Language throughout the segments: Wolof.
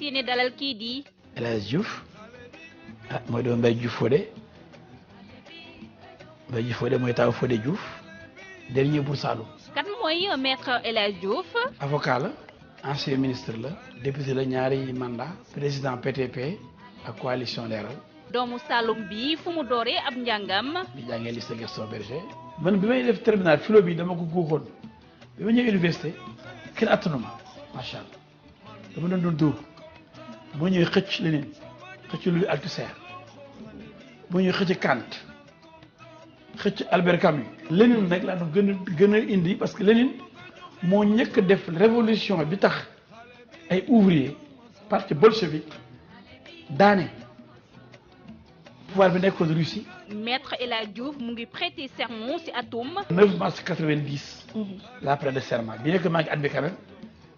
yéene dalal kii di El Hadj Diouf mooy doon Mbaye Diouf Fodé mooy taw Fodé Diouf dernier pour Saloum. kan mooy maître El Hadj Diouf. avocat la ancien ministre la député la ñaari mandat président PTP ak coalition Leeral. doomu Saloum bi fu mu dooree ab njàngam. di jàngee lycée Gaston Berger. man bi may def terminal philo bi dama ko guuxoon bi ma ñëw université kenn attanuma macha allah dama doon dóor boo ñëwee xëcc Lénine xëcc Louis Althusser boo ñëwee xëcc Kant xëcc Albert Camus. Lénine nag laa doon gën a indi parce que Lénine moo njëkk def révolution bi tax ay ouvrier parti bolchevique daane pouvoir bi nekkoon Russie. maître El Hadj Diouf mu ngi prêter serment ci atum. 9 mars 90. la prêter serment bien que maa ngi at bi quand même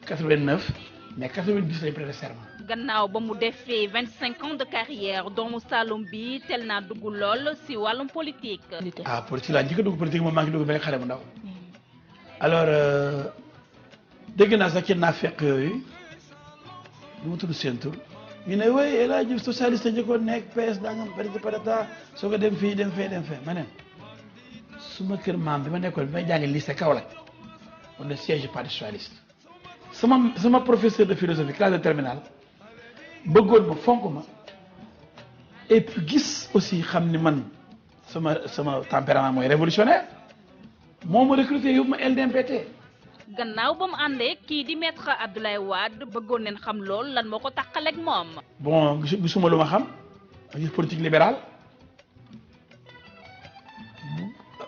89 mais 90 lay prêter serment. gannaaw ba mu defee 25 ans de carrière doomu Saloum bi tel naa dugg lool ci wàllum politique. politique laa njëkk a dugg politique moom maa ngi dugg benn xale bu ndaw. alors dégg naa sax ci naafeq yooyu lu mu tudd seen tur ñu ne oui El Hadj Diouf socialiste njëkkoon nekk PS daa nga parti parata soo ko dem fii dem fee ma ne suma kër maam bi ma nekkoon bi may jàngi lycée Kaolack on est siège parti socialiste. sama professeur de philosophie classe de terminale bëggoon ma fonk ma et puis gis aussi xam ni man sama tempérament mooy révolutionnaire moo ma recruté yóbbu ma LDMPT. gannaaw ba mu àndee kii di maître Abdoulaye Wade bëggoon neen xam lool lan moo ko tàqaleeg moom. bon gisuma lu ma xam gis politique libérale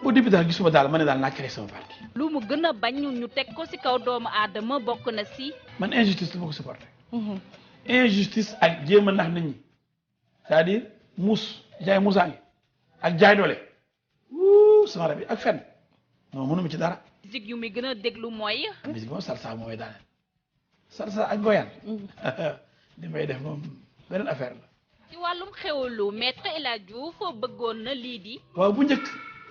au début daal gisuma daal ma ne daal naa créé sama parti. lu mu gën a bañ ñu teg ko ci kaw doomu aadama bokk na ci. man injustice du ma ko supporté. injustice ak jéem a nax nit ñi c'est-à-dire jaay muusaange ak jaay doole sama rab yi ak fen non mënuma ci dara. musique yu muy gën a déglu mooy. musique moom salsa mooy daaneel salsa ak goyaan li may def moom beneen affaire la. ci wàllum xewlu maître El Hadj Diouf bëggoon na lii di. waaw bu njëkk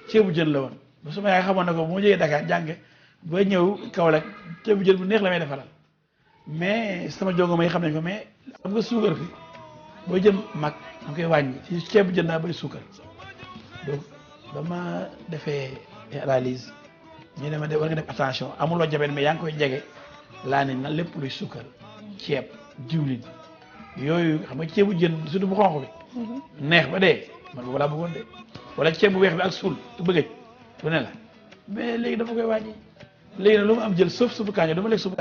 ceebu jën la woon ba sama yaay xamoon na ko bu ma jógee Dakar jànge ba ñëw Kaolack ceebu jën bu neex la may defaral mais sama jongo may xam nañ ko mais xam nga suukar fi boo jëm mag da koy wàññi ci ceebu jën daa bëri suukar donc ba ma defee analyse ñu ne ma de war nga def attention amuloo jabet mais yaa ngi koy jege laa ne na lépp luy suukar ceeb diwlin yooyu xam nga ceebu jën surtout bu xonq bi neex ba dee man boobu laa bëggoon de wala ceeb bu weex bi ak suul tu bëggëj lu ne la mais léegi dama koy wàññi léegi nag lu mu am jël sauf suufu kànja dama lekk suufu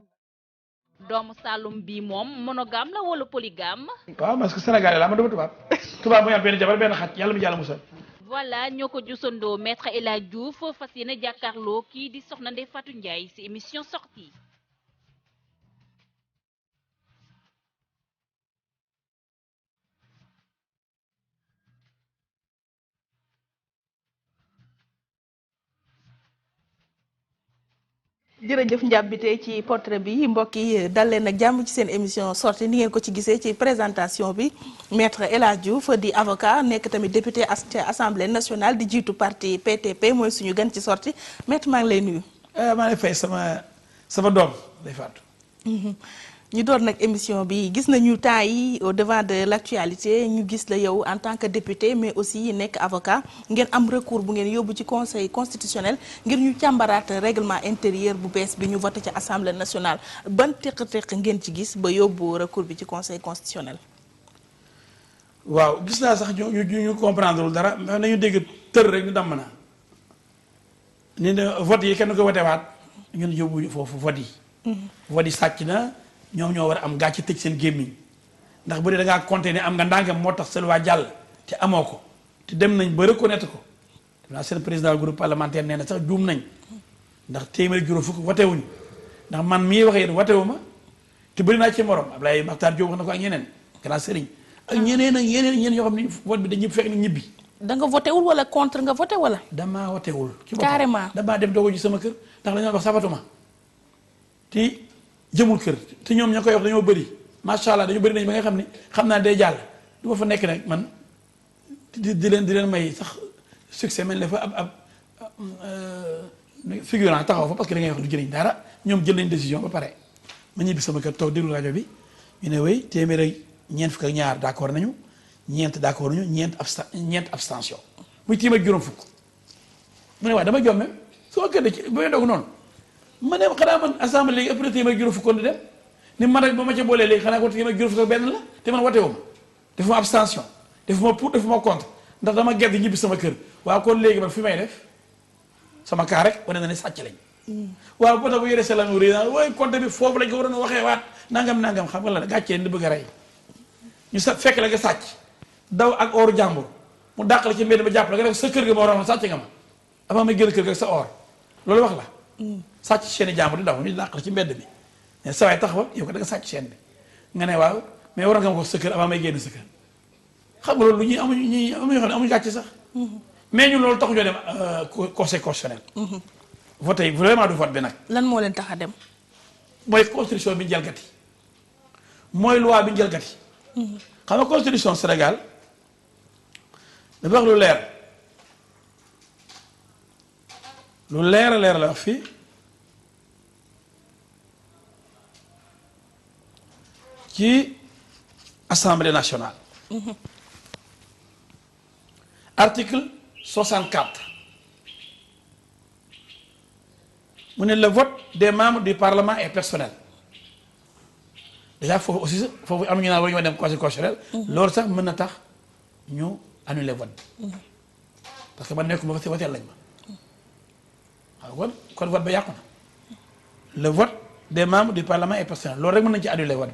doomu Saloum bi moom monogame la wala polygame. waaw parce que Sénégal la ma dama tubaab mooy am benn jabar benn xaj yàlla mu jàll musal. voilà ñoo ko jusandoo maître El Hadj Diouf fas yéene jàkkaarloo kii di soxna Ndeye Fatou Ndiaye ci émission sortie jërëjëf njàbbite ci portrait bi mbokk yi dal leen ak jàmm ci seen émission sortie ni ngeen ko ci gisee ci présentation bi maître El Hadj Diouf di avocat nekk tamit député ci assemblée nationale di jiitu parti PTP mooy suñu gan ci sortie maître maa ngi lay nuyu. maa ngi fay sama doom day faatu. ñu door nag émission bi gis nañu temps yi au devant de l'actualité ñu gis la yow en tant que député mais aussi nekk avocat ngeen am recours bu ngeen yóbbu ci conseil constitutionnel ngir ñu càmbaraat règlement intérieur bu bees bi ñu voté ci assemblée nationale ban teq-teq ngeen ci gis ba yóbbu recours bi ci conseil constitutionnel. waaw gis naa sax ñu comprendre wul dara mais nañu dégg tër rek ñu damm na ni ne vote yi kenn ko wote waat ñun yóbbu foofu vote yi. vote yi sàcc na. ñoom ñoo war a am gàcce tëj seen gémmiñ ndax bu dee da ngaa compter ne am nga ndàngam moo tax seen waa jàll te amoo ko te dem nañ ba reconnaître ko naa seen président groupe parlementaire nee na sax juum nañ ndax téeméeri juróom fukk watewuñu ndax man mii waxee yéen watewu ma te bëri naa ci morom Ablaye Makhtar Diop wax na ko ak ñeneen grand sëriñ ak ñeneen yoo xam ne vote bi dañuy fekk ni ñibbi. da nga votewul wala contre nga voté wala. damaa watewul. carrément damaa dem dogo ji sama kër ndax dañoo wax sabatuma te jëmul kër te ñoom ña koy wax dañoo bëri macha allah dañoo bëri nañ ba nga xam ni xam naa day jàll du ma fa nekk nag man di leen may sax succès mel ne fa ab figurant taxaw fa parce que da ngay wax du jëriñ dara ñoom jël nañ décision ba pare ma ñibbi sama kër toog déglu rajo bi ñu ne wéy téeméer ak ñeent fukk ak ñaar d'accord nañu ñeent d'accord nañu ñeent abstention muy téeméer ak juróom fukk mu ne waaye dama jomme soo kër ci ba doog noonu ma ne xanaa man assemblée léegi ëpp na téeméer ak juróom fukk kon di dem ni man rek ba ma ca boolee léegi xanaa kon téeméer ak juróom fukk ak benn la te man wate wu ma defuma abstention defuma pour defuma contre ndax dama gedd ñibbi sama kër waaw kon léegi man fi may def sama kaa rek wane na ne sàcc lañ waaw boo tax bu yore salaam réy naa waaye compte bi foofu lañ ko waroon a waxee waat nangam xam nga la gàccee di bëgg a rey ñu sa fekk la nga sàcc daw ak ooru jàmbur mu dàq la ci mbedd ba jàpp la nga def sa kër ga ma waroon sàcc nga ma avant may génn kër ga ak sa or loolu wax la sàcc chaîne jàmbur di daw ñu dàq la ci mbedd bi mais sa waay taxawal yow ko da nga sàcc chaîne bi nga ne waaw mais waroon nga ma ko sa kër avant may génn sa kër xam nga loolu lu ñuy amuñu xam ne amuñu gàcce sax mais ñun loolu tax ñoo dem conseil constitutionnel voté vraiment du vote bi nag lan moo leen tax a dem mooy constitution bi ñu jalgati mooy loi bi ñu jalgati xam nga constitution Sénégal dafa wax lu leer a leer la wax fii ci assemblée nationale article 64 mu ne le vote des membres du parlement est personnel déjà foofu aussi foofu am ñu naan war ñu dem conseil constitutionnel loolu sax mën na tax ñu annuler vote parce que man nekkuma fa si woteel lañ ma waaw kon vote ba yàqu na le vote des membres du parlement est personnel loolu rek mën nañu ci annuler vote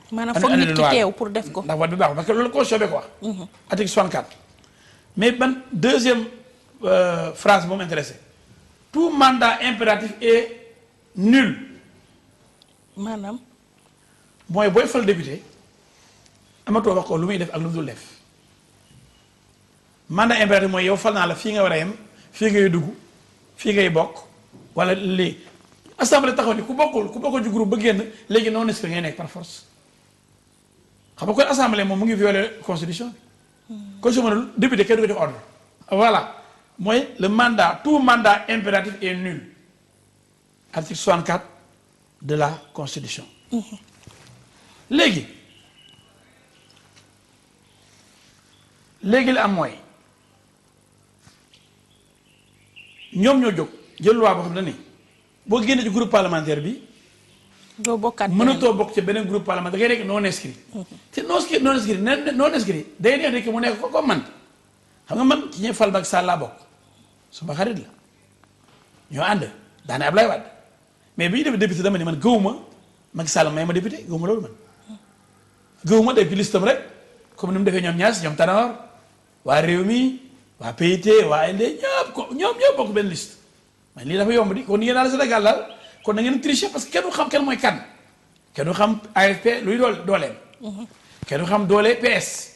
bi maanaam foog nit ki teew pour def ko ndax vote bi baaxul parce que loolu constitution bi ko wax article 64 mais ban deuxième phrase bu mu intéressé tout mandat impératif est nul maanaam mooy booy fal député amatoo wax ko lu muy def ak lu mu dul def mandat impératif mooy yow fal naa la fii nga war a yem fii ngay dugg fii ngay bokk wala lii assemblée taxaw ni ku bokkul ci groupe ba génn léegi non inscrit ngay nekk par force xam nga kon assemblée moom mu ngi violer constitution bi constitution mënul député kenn du ko jox ordre voilà mooy le mandat tout mandat impératif est nul article 64 de la constitution léegi li am mooy ñoom ñoo jóg jël loi boo xam ne ni boo génnee ci groupe parlementaire bi doo bokkaat mënatoo bokk ci beneen groupe parlementaire da ngay nekk non inscrit te non inscrit day neex rek mu nekk ko comme man xam nga man ci ñe fal Macky Sall laa bokk suma xarit la ñoo ànd daane Ablaye Wade mais bi ñu def député dama ni man gëwuma Macky Sall may ma député gëwuma loolu man gëwuma def ci listam rek comme ni mu defee ñoom ñaas ñoom Tanor waa réew mi waa PIT waa LD ñoom ñëpp bokk benn liste mais lii dafa yomb di kon ni ngeen daal Sénégal daal kon na ngeen tricher parce que kenn du xam kenn mooy kan kenn du xam AFP luy dooleem kenn du xam doole PS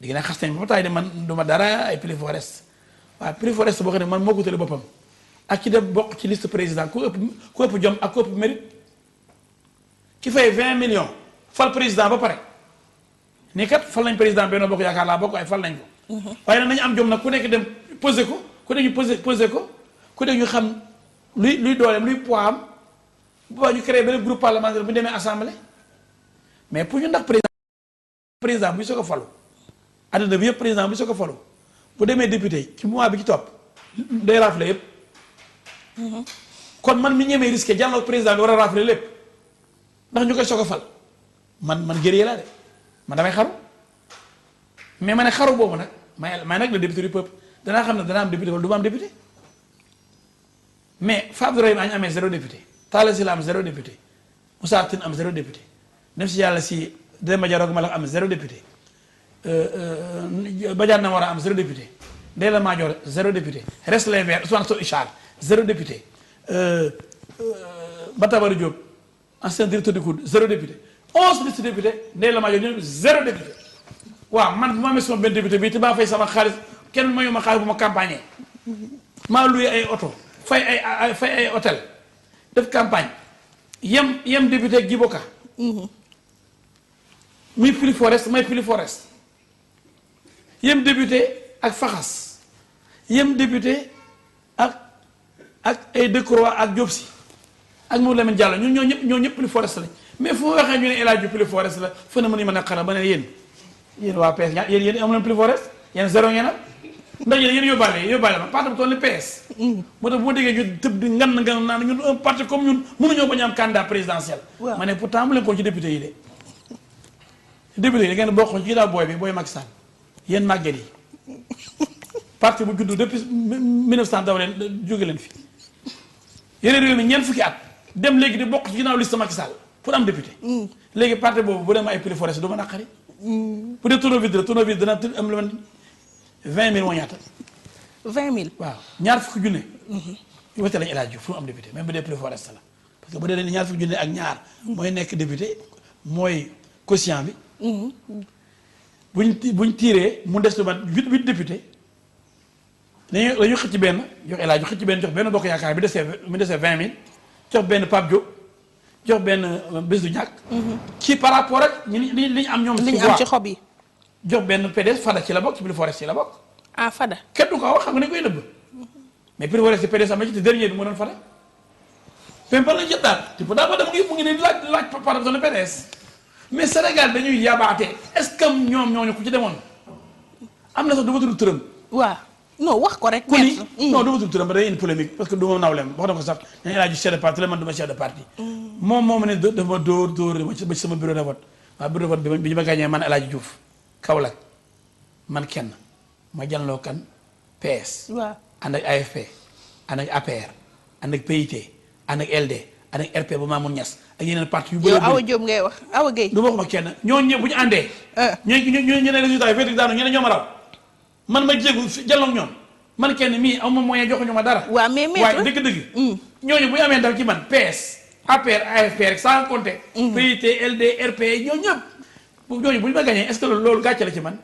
di ngeen a xas nañ ba taay de man duma dara ay Pili Forest waaw Pili Forest boo xam ne man moo ko tële boppam ak ci def bokk ci liste président ku ëpp jom ak ku ëpp mérite ki fay 20 millions fal président ba pare nii kat fal nañ président Benno Bokk Yaakaar laa bokk waaye fal nañ ko waaye nag nañu am jom nag ku nekk dem posé ko ku nekk ñu posé ko ku nekk ñu xam luy dooleem luy poids am bu baax ñu créé benn groupe parlementaire bu ñu demee assemblée mais pour ñu ndax président bu ñu soog a falu àdduna bi yëpp président bu ñu soog a falu bu demee député ci mois bi ci topp day raflé yëpp kon man mi ñemee risqué jàlloo président bi war a raflé lépp ndax ñu koy soog a fal man guerrier laa de man damay xaru mais ma ne xaru boobu nag may nag le député du peuple danaa xam ne danaa am député wala du ma am député mais Fapal Ibrahima Agne amee 0 député Talla Sylla am 0 député Moussa Tine am 0 député dem si yàlla si Demba Diarra Malax am 0 député Badiane Namora am 0 député Ndella Madior 0 député reste les Verts Ousmane Sow Ichar 0 député Batabara Diop ancien directeur du COUD 0 député 11 listes député Ndella Madior ñoom 0 député waaw man bu ma amee sama benn député bi te maa fay sama xaalis kenn mayu ma xaalis bu ma campagne maa loué ay oto fay ay hôtel def campagne yem député ak Djiboka muy Pili Forest may Pili Forest yem député ak Faxas yem député ak ay Decroix ak Diop si ak Mamadou Lamine Diallo ñun ñoo ñëpp Pili Forest lañ mais fu ma waxee ñu ne El Hadj Diouf plus fort la fa na mën a xara ba ne yéen waa PS yéen amu leen plus fort yéen zéro ngeen am ndax yéen yóbbaale ma parti bu toll ni PS. moo tax bu ma déggee ñu tëb di ngan naan ñun un parti comme ñun mënuñoo bañ a am candidat présidentiel. waaw ma ne pourtant mu leen ko ci député yi de. député yi da ngeen bokk ci ginnaaw booy bi booy Macky Sall yéen màgget yi parti bu juddu depuis 1900 daw leen jóge leen fi yéen réew mi ñeent fukki at dem léegi di bokk ci ginnaaw liste Macky Sall pour am député. léegi parti boobu bu dem ay prix forest du ma naqari. bu dee tournevis dana am lu 20 000 moo ñaata. 20 000. waaw ñaar fukki junne. yu wate lañu El Hadj Diouf fu mu am député même bu dee prix forest la parce que bu dee ñaar fukki junne ak ñaar. mooy nekk député mooy quotient bi. buñ tiiree mu des lu mat 8 député dañu xëcc benn jox El Hadj Diouf xëcc benn jox benn bokk yaakaar bi mu desee 20 000 jox benn Pape Diop jox benn bés du ñàkk. ci par rapport ak li ñu am ñoom. li ñu am ci xob yi. jox benn PDS Fada ci la bokk ci Prix Forest ci la bokk. ah Fada. kenn du ko wax xam nga ne koy nëbb mais Prix Forest ci PDS am na ci te dernier bi moo doon Fada. même par la jot daal te pourtant ba dem mu ngi ne laaj par exemple PDS mais Sénégal dañuy yabaate est-ce que ñooñu ku ci demoon am na sax du ma tudd turam. waaw non wax ko rek. non du ma tudd turam ba day indi polémique parce que du ma nawleem wax na ko sax dañuy laaj chef de parti la man du ma chef de parti. moom moo ma ne dafa ma dóor ba ci sama bureau de vote waaw bureau de vote bi ñu ma gagné man El Hadj Diouf Kaolack man kenn ma janloo kan PS. waaw ànd ak AFP ànd ak APR ànd ak PIT ànd ak LD ànd ak RP ba Mamoun Niass ak yeneen parti yu bëri. yow Awa Diop ngay wax Awa Gueye. du ma wax ma kenn ñooñu ñëpp bu ñu àndee. ñooñu ne résultat yi féetee daanu ñeneen ñoo ma raw man ma jéegu jàlloog ñoom man kenn mii aw ma moyen joxuñu ma dara. waaw mais waaye dëgg-dëgg. ñooñu bu ñu amee ndam ci man PS APR AFP rek sans compter. PIT LD RP ñooñu ñëpp. ñooñu bu ñu ma gagné est-ce que loolu gàcce la ci man.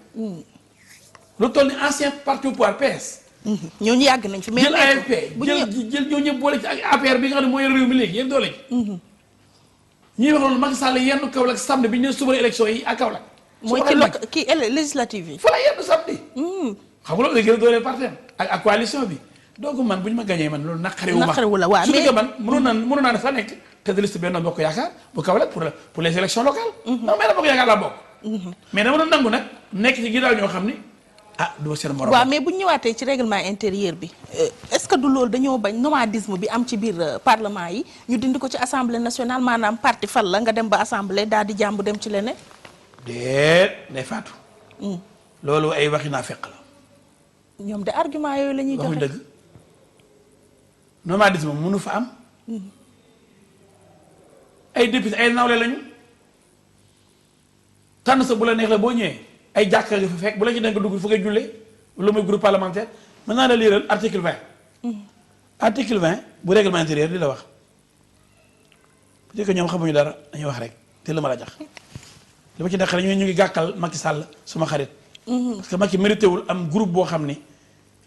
lu toll ni ancien parti au pouvoir PS. ñooñu yàgg nañ fi mais jël AFP jël ñooñu ñëpp boole ci ak APR bi nga xam ne mooy réew mi léegi yéen doole ci. ñuy wax loolu Macky Sall yenn Kaolack samedi bi ñu ne suba élection yi ak Kaolack. mooy ci kii législative yi. fa la yenn samedi. xam nga loolu la gën a doole parti ak coalition bi donc man bu ñu ma gagné man loolu naqarewu ma. naqarewu la waaw mais surtout que man mënoon naa ne fa nekk tête de liste Benno Bokk Yaakaar bu Kaolack pour les élections locales. ndax Benno Bokk Yaakaar laa bokk. mais dama doon nangu nag nekk ci ginnaaw ñoo xam ni ah du seen morom. waaw mais bu ñu ñëwaatee ci règlement intérieur bi est-ce que du loolu dañoo bañ nomadisme bi am ci biir parlement yi ñu dindi ko ci assemblée nationale maanaam parti fal la nga dem ba assemblée daal di jàmbu dem ci leneen. déet day faatu. loolu ay waxi naa fekk la. ñoom de argument yooyu la ñuy joxe. waxuñ dëgg nomadisme mënu fa am. ay député ay nawle lañu tànn sa bu la neex la boo ñëwee ay jàkka nga fa fekk bu la ci denk dugg fa ngay jullee lu muy groupe parlementaire mën naa la liiral article 20. article 20 bu règlement intérieur di la wax peut-être que ñoom xamuñu dara dañuy wax rek te la ma la jax li ma ci nekk rek ñu ngi gàkkal Macky Sall suma xarit. parce que Macky mérité wul am groupe boo xam ni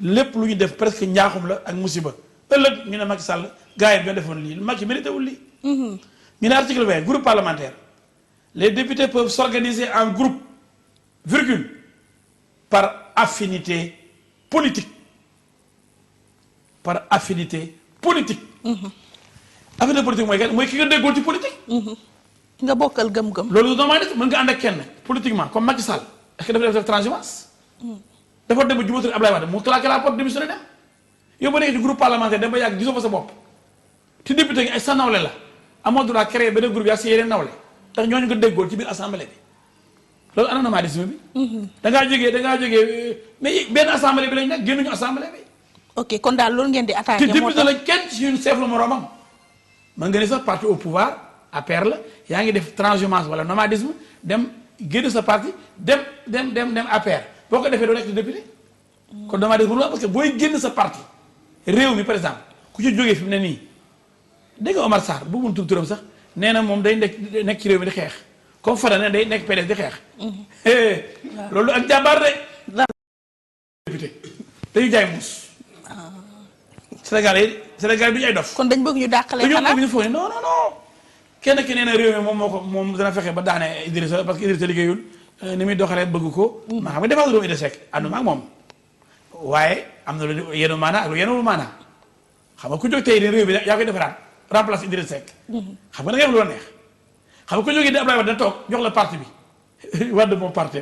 lépp lu ñu def presque njaaxum la ak musiba ëllëg ñu ne Macky Sall gars yi bi nga defoon lii Macky mérité wul lii. ñu ne article 20 groupe parlementaire les députés peuvent s'organiser en groupe virgule par affinité politique par affinité politique. affinité politique mooy kan mooy ki nga déggool ci politique. nga bokkal gëm-gëm. loolu normalement mën nga ànd ak kenn politiquement comme Macky Sall est-ce que dafa def transhumance. dafa dem ba jubatul Ablaye Wade mu claqué la porte démissionné dem. yow ba nekk ci groupe parlementaire dem ba yàgg gisoo fa sa bopp te député gi ay sa nawle la amoo droit créer benn groupe yaa si yeneen nawle ndax ñooñu nga déggool ci biir assemblée bi loolu ana nomadisme bi. da ngaa jógee mais benn assemblée bi lañ nekk génnuñu assemblée bi. ok kon daal loolu ngeen di attaqué. te député la kenn ci ñun chef la moromam. man nga ni sax parti au pouvoir APR la yaa ngi def transhumance wala nomadisme dem génn sa parti dem APR boo ko defee doo nekk député. kon nomadisme parce que booy génn sa parti réew mi par exemple ku ci jógee fi mu ne nii dégg nga Omar Sarr bu mun turam sax nee na moom day nekk ci réew mi di xeex comme Fada ne day nekk PDS di xeex. loolu ak jàmbaar de. député dañuy jaay muus. Sénégal du ñu ay dof. kon dañ bëgg ñu dàqale xanaa dañoo bëgg ñu foog ne non kenn ki nee na réew mi moom dana fexe ba daane Idrissa parce que Idrissa liggéeyul ni muy doxalee bëgg ko. maa xam nga défense doomu Idrissa Seck ànduma ak moom. waaye am na lu yenu maanaa ak lu yenuwul maanaa xam nga ku jóg tey réew mi yaa koy defaraat remplacer Idrissa Seck. xam nga da ngay wax lu la neex xam nga ko jógee di Ablaye Wade da toog jox la parti bi Wade moom parti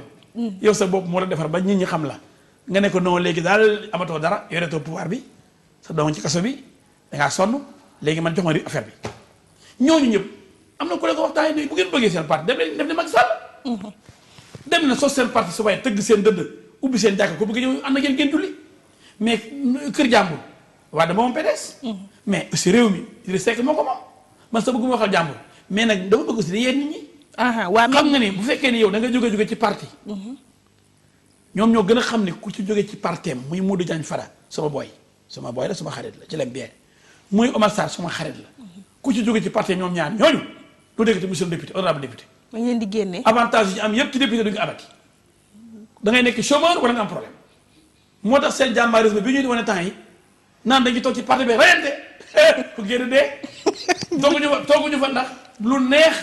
yow sa bopp moo la defar ba nit ñi xam la nga ne ko non léegi daal amatoo dara yoretoo pouvoir bi sa doom ci kaso bi dangaa sonn léegi man jox ma affaire bi ñooñu ñëpp am na ku leen ko waxtaan yi bu ngeen bëggee seen parti dem leen def ne Macky Sall dem na sos seen parti su waaye tëgg seen dëdd ubbi seen jàkk ko bëgg ñëw ànd ak ngeen julli mais kër jàmbur waa dama moom PDS mais aussi réew mi Idrissa Seck moo ko moom man sa bëgguma waxal jàmbur mais nag dama bëgg aussi di yéen nit ñi xam nga ni bu fekkee ni yow da nga jóge ci parti ñoom ñoo gën a xam ni ku ci jóge ci partem muy Modou Diagne Fada sama boy la sama xarit la ci lem bien muy Omar Sarr sama xarit la ku ci jóge ci partem ñoom ñaar ñooñu du dégg te monsieur le député honorable député dañ leen di génne avantage yi ñu am yëpp ci député duñu abati da ngay nekk chômeur wala nga am problème moo tax seen jàmbaarisme bi ñuy di wane temps yi naan dañuy toog ci parti bi reyante ku génn dee tooguñu fa ndax lu neex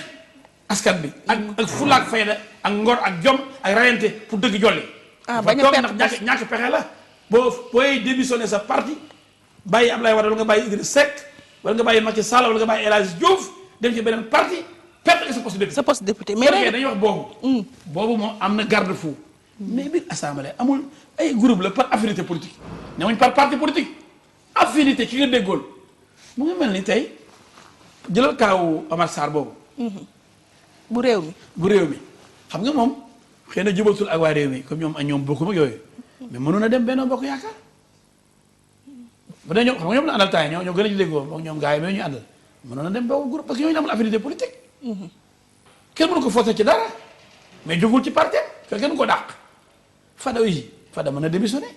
askan bi ak fulaak fayda ak ngor ak jom ak rayante pour dëgg jolli bañ a perte ndax ñàkk pexe la booy démissionné sa parti bàyyi Ablaye Wade wala nga bàyyi Idrissa Seck wala nga bàyyi Macky Sall wala nga bàyyi El Hadji Diouf dem ci beneen parti perte nga sa poste député mais dañuy wax boobu moom am na garde fou mais biir assemblée amul ay groupe la par affinité politique ñamuñ par parti politique affinité ki nga déggool mu ngi mel ni tey jëlal kaawu Omar Sarr boobu bu réew mi xam nga moom xëy na jubatul ak waa réew mi comme ñoom bokkuma ak yooyu mais mënoon a dem Benno Bokk Yaakaar bu dee ñoom xam nga ñoom la àndal temps yi ñoo gën a déggoo moom ñoom gars yi mais ñu àndal mënoon a dem boobu groupe parce que ñooñu amul affinité politique kenn mënu ko forcer ci dara mais jógul ci parti kenn ko dàq Fada mën a démissionné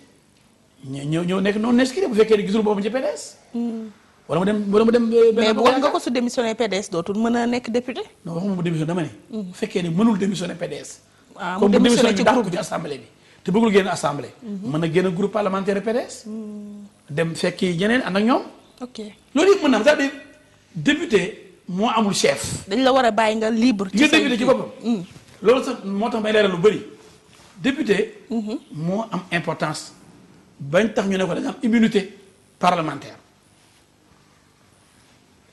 ñëw nekk non inscrit bu fekkee ni gisul boobu ci PDS wala mu dem mais bu wax nga ko su démissionné PDS dootul mën a nekk député non waxuma mu démissionné dama ne bu fekkee ni mënul démissionné PDS mu démissionné ci groupe bi assemblée bi te bëggul génn assemblée mën a génn groupe parlementaire PDS dem fekki ñeneen ànd ak ñoom ok loolu yëpp mën na am c'est-à-dire député moo amul chef dañ la war a bàyyi nga libre nga député ci boppam loolu sax moo tax may leeral lu bëri député moo am importance bañ tax ñu ne ko dañu am immunité parlementaire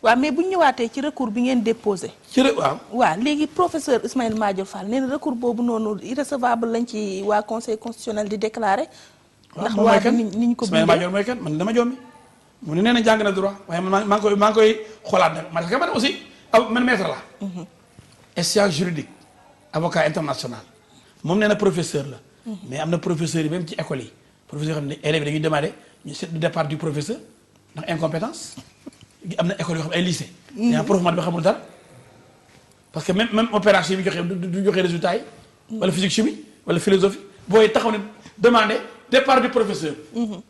waaw mais bu ñu ñëwaatee ci recours bi ngeen déposé. waaw léegi professeur Ismaïla Madior Fall nee na recours boobu noonu irrecevable lañ ci waa conseil constitutionnel di déclaré. ndax waa ni ñu ko bindee Ismaïla Madior mooy kan man dama jommi mu ne nee na jàng na droit waaye man maa ngi koy xoolaat nag parce que man aussi man maître la et science juridique avocat international moom nee na professeur la mais am na professeurs yi même ci école yi professeur yoo xam ne élèves yi dañuy demandé ñu seet du départ du professeur ndax incompétence am na école yoo xam ne ay lycée yaa prof mat bi xamul dara parce que même opération yi bi joxe du joxe résultat yi wala physique chimie wala philosophie booy taxaw ne demandé départ du professeur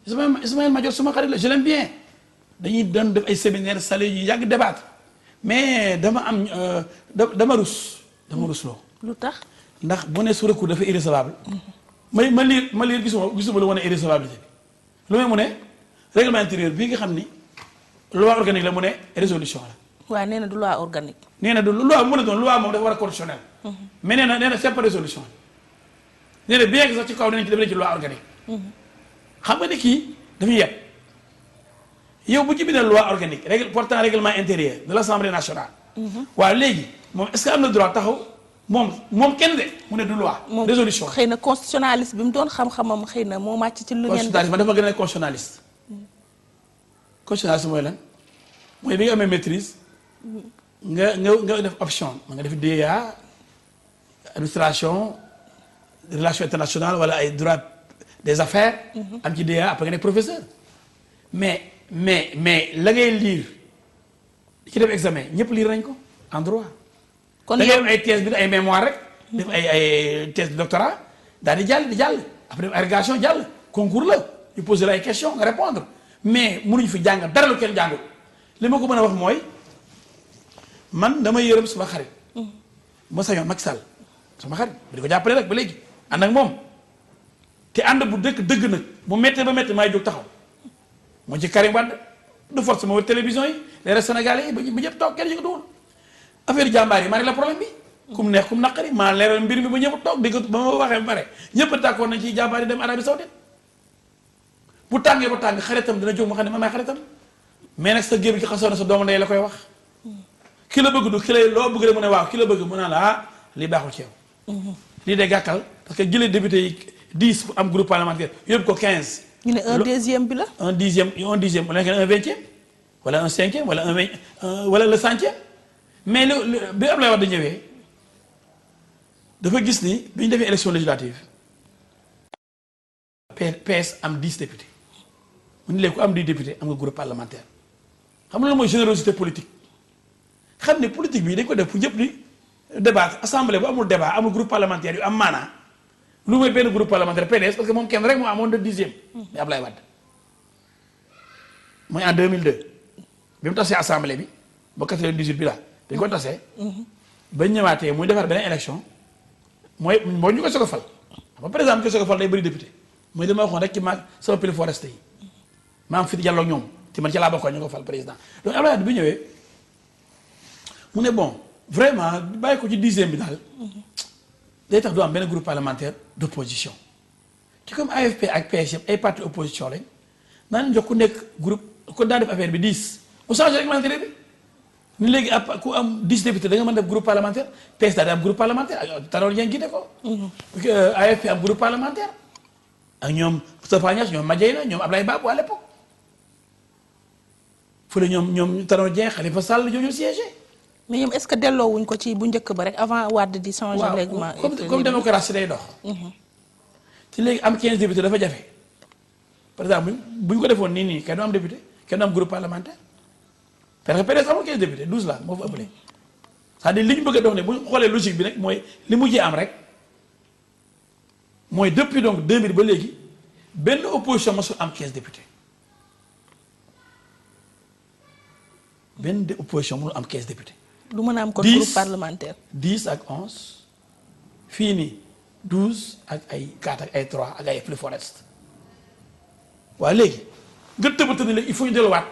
Ismaïla Madior suma xarit la je l'aime bien dañuy doon def ay séminaire salé yu yàgg débattre mais dama am dama rusloo lu tax ndax bu ne su recours dafa irrecevable ma liir gisuma lu wane irrecevabilité bi lu may mu ne règlement intérieur bii nga xam ni loi organique la mu ne résolution la waaw nee na du loi organique nee na du loi mu ne doon loi moom dafa war a constitutionnel mais nee na c'est pas résolution nee na bien que sax ci kaw dinañ ci def ci loi organique xam nga ni kii dafa yeb yow bu ci bindee loi organique portant règlement intérieur de l'Assemblée nationale waaw léegi moom est-ce que am na droit taxaw moom kenn de mu ne du loi résolution xëy na constitutionnaliste bi mu doon xam-xamam xëy na moo màcc ci lu ngeen constitutionnaliste man dafa gën a constitutionnaliste constitutionnaliste mooy lan mooy bi nga amee maîtrise nga def option nga def DEA administration relations internationales wala ay droit des affaires am ci DEA après nga nekk professeur mais la ngay lire ci def examen ñëpp lire nañ ko en droit kon da ngay am ay thèse bi ay mémoire rek def ay thèse de doctorat daal di jàll après def agrégation jàll concours la ñu poser la ay questions nga répondre mais mënuñu fi jàng dara lu kenn jàngul li ma ko mën a wax mooy man dama yërëm suma xarit ma sañoon Macky Sall sama xarit ba di ko jàppale rek ba léegi ànd ak moom te ànd bu dëgg nag bu méttee ba méttee maay jóg taxaw moo ci Karim Wade de force ma wër télévision yi les Sénégalais yi ba ñëpp toog kenn yëngatuwul affaire jàmbaar yi maa la problème bi kum neex kum naqari maa leeral mbir mi ba ñëpp toog dégg ba ma waxee ba pare ñëpp d'accord nañ ci jàmbaar yi dem Arabie Saoudite bu tàngee ba tàng xaritam dina jóg ma xam ne ma may xaritam mais nag sa gémmiñ ci xasoon na sa doomu ndey la koy wax ki la bëgg du ki lay loo bëgg rek mu ne waaw ki la bëgg mu naan la ah lii baaxul ci yow. lii day gàkkal parce que jëlee député yi 10 pour am groupe parlementaire yóbbu ko 15. ñu ne un dixième bi la. un dixième wala un vingtième wala un cinquième wala wala le centième mais bi Abdoulaye Wade ñëwee dafa gis ni bi ñu defee élection législative PS am 10 députés mu ne léegi ku am 10 députés am nga groupe parlementaire xam nga loolu mooy générosité politique xam ne politique bi dañ ko def pour ñëpp ni débat assemblée bu amul débat amul groupe parlementaire yu am maanaa lu mooy benn groupe parlementaire PDS parce que moom kenn rek moo amoon de 10e mais Abdoulaye Wade mooy en 2002 bi mu tasee assemblée bi ba 98 bi la dañ ko tasee ba ñëwaatee muy defar beneen élection mooy ñu ko soog a fal xam par exemple ko soog a fal day bëri député mooy dama waxoon rek ci ma sama pili forest yi maam fi jàlloog ñoom ci man ci laa bokkoon ñu ko fal président donc Abdoulaye Wade bi ñëwee mu ne bon vraiment bàyyi ko ci 10e bi daal day tax du am benn groupe parlementaire d' opposition ci comme AFP ak PS ay parti opposition lañ naan jox ku nekk groupe ko daa def affaire bi 10 mu changé règlement bi ni léegi ku am 10 députés da nga mën def groupe parlementaire PS daal di am groupe parlementaire ak Tanor Dieng gide ko AFP am groupe parlementaire ak ñoom Moustapha Niasse ñoom Madièye ñoom Ablaye Babou à l'époque fële ñoom Tanor Dieng Khalifa Sall ñoo siégé. mais ñoom est-ce que delloo wuñ ko ci bu njëkk ba rek avant Wade di changer règlement. comme démocratie day dox. ci léegi am 15 députés dafa jafe par exemple bu ñu ko defoon nii kenn du am député kenn du am groupe parlementaire parce que PDS amul 15 députés 12 la moo fa ëppale c'est-à-dire li ñu bëgg a dox ne bu ñu xoolee logique bi rek mooy li mujjee am rek mooy depuis donc 2000 ba léegi benn opposition mosul am 15 députés benn opposition mënul am 15 députés. du mën a am kon groupe parlementaire. 10 ak 11 fii nii 12 ak ay 4 ak ay 3 ak ay plus forest waaye léegi nga tëbata ni léegi il faut ñu delluwaat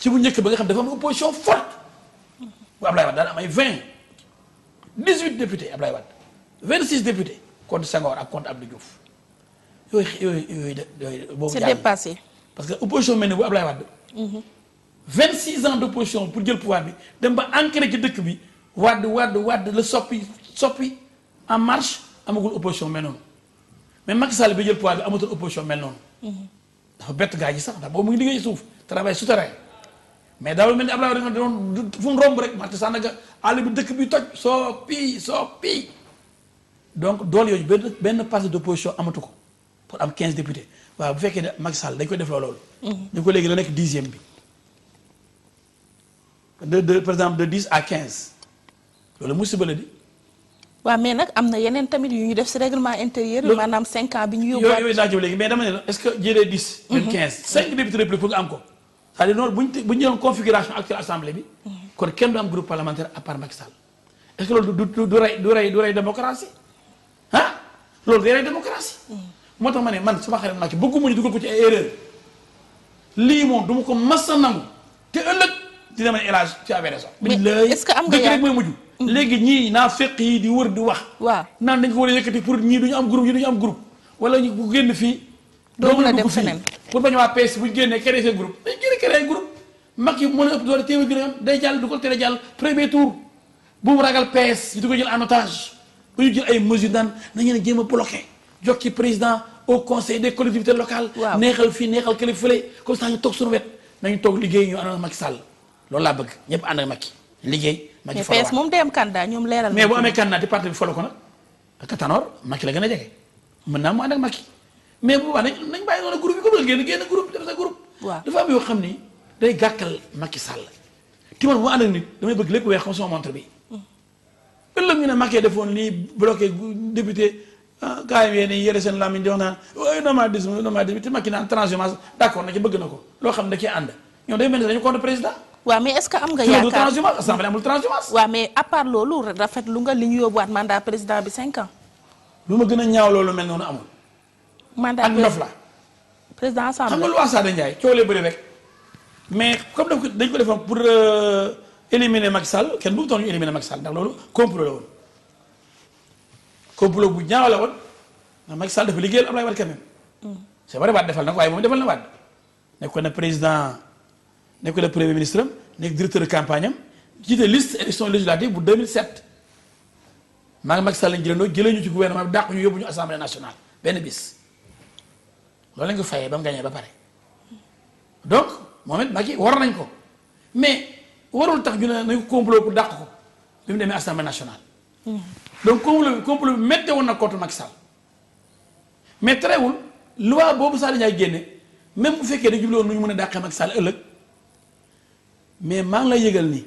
ci bu njëkk ba nga xam dafa am opposition forte bu Ablaye Wade daan am ay 18 députés Ablaye Wade 26 députés contre Senghor ak contre Abdou Diouf yooyu boobu c'est dépassé. parce que opposition mel ni bu Ablaye Wade 26 ans d'opposition pour jël pouvoir bi dem ba ancré ci dëkk bi Wade la soppi en marche amagul opposition mel noonu mais Macky Sall bi jël pouvoir bi amatul opposition mel noonu. dafa bett gaa ji sax ndax boobu mu ngi liggéey suuf travail souterrain mais daawul mel ni Abdoulaye Wade da doon fu mu romb rek Marti Sandaga àll bi dëkk bi toj soppi donc doole yooyu benn parti d'opposition amatu ko pour am 15 députés waaw bu fekkee ne Macky Sall dañ koy def loolu. ñu ko léegi la nekk 10e bi. par exemple de 10 à 15 loolu musiba la di. waaw mais nag am na yeneen tamit yu ñu def ci règlement intérieur. maanaam 5 ans bi ñu yóbbuwaat. yooyu daa jëm léegi mais dama ne la est-ce que jëlee 10. même 15 5 députés république pour nga am ko. c'est-à-dire noonu bu ñu jëloon configuration actuelle assemblée bi. kon kenn du am groupe parlementaire à part Macky Sall. est-ce que loolu du rey démocratie ah loolu day rey démocratie. moo tax ma ne man sama xarit Macky bëgguma ñu dugal ko ci ay erreur lii moom du ma ko mas a nangu te ëllëg. dina mën a élage ci affaire raison. mais est-ce que am nga dëkk rek mooy mujj. léegi ñii naa fekk yi di wër di wax. waaw naan dañ ko war a yëkkati pour ñii duñu am groupe ñii duñu am groupe. wala ñu bu génn fii. doo mën a dem feneen pour bañ waa PS bu ñu génnee créé seen groupe dañ génne créé groupe. mag yi mën a ëpp doole téeméer bi nga xam day jàll du ko tere jàll premier tour bu mu ragal PS yi di ko jël en otage ba ñu jël ay mesures daan nañu ne jéem a bloqué jox ci président au conseil des collectivités locales. waaw neexal fii neexal kële fële comme ça ñu toog suñu wet nañu toog liggéey ñu ànd ak Macky Sall loolu laa bëgg ñëpp ànd ak Macky liggéey. Macky mais PS moom day am candidat ñoom leeral. mais bu amee candidat te parti bi folo ko nag ak Tanor Macky la gën a jege mën naa mu ànd ak Macky mais bu boobaa nañ bàyyi noonu groupe yi comme génn groupe def sa groupe. waaw dafa am yoo xam ni day gàkkal Macky Sall. ti man bu ànd ak nit damay bëgg lépp weex comme sama montre bi. ëllëg ñu ne Macky defoon lii bloqué député gars yi yéen yére seen làmmiñ di wax naan waaye nomadisme te Macky naan transhumance d'accord na ci bëgg na ko loo xam ne da cee ànd ñoom day mel ni dañu contre président. waaw mais est-ce que am nga yaakaar transhumance assemblée amul transhumance. waaw mais à part loolu rafetlu nga li ñu yóbbuwaat mandat président bi 5 ans. lu ma gën a ñaaw loolu mel noonu amul. mandat ak ndof la. président assemblée xam nga loi Sada Ndiaye coow lee bëri rek mais comme dañ ko defoon pour éliminer Macky Sall kenn bëgg toon ñu éliminer Macky Sall ndax loolu complot la woon. complot bu ñaaw la woon ndax Macky Sall dafa liggéeyal Abdoulaye Wade quand même. c'est vrai Wade defal na ko waaye moom defal na Wade nekkoon na président nekkoon na premier ministre am nekk directeur de campagne am jiite liste élection législative bu 2007 maa ngi Macky Sall lañ jëlee ñu ci gouvernement bi dàq ñu yóbbu ñu assemblée nationale benn bis loolu lañ ko fayee ba mu gagné ba pare donc moom it Macky war nañ ko mais warul tax ñu ne nañ ko complot pour dàq ko bi mu demee assemblée nationale. donc complot bi méttee woon na contre Macky Sall mais terewul loi boobu Sada Ndiaye génne même bu fekkee dañu jubluwoon nu ñu mën a dàqee Macky Sall ëllëg mais maa ngi lay yëgal ni.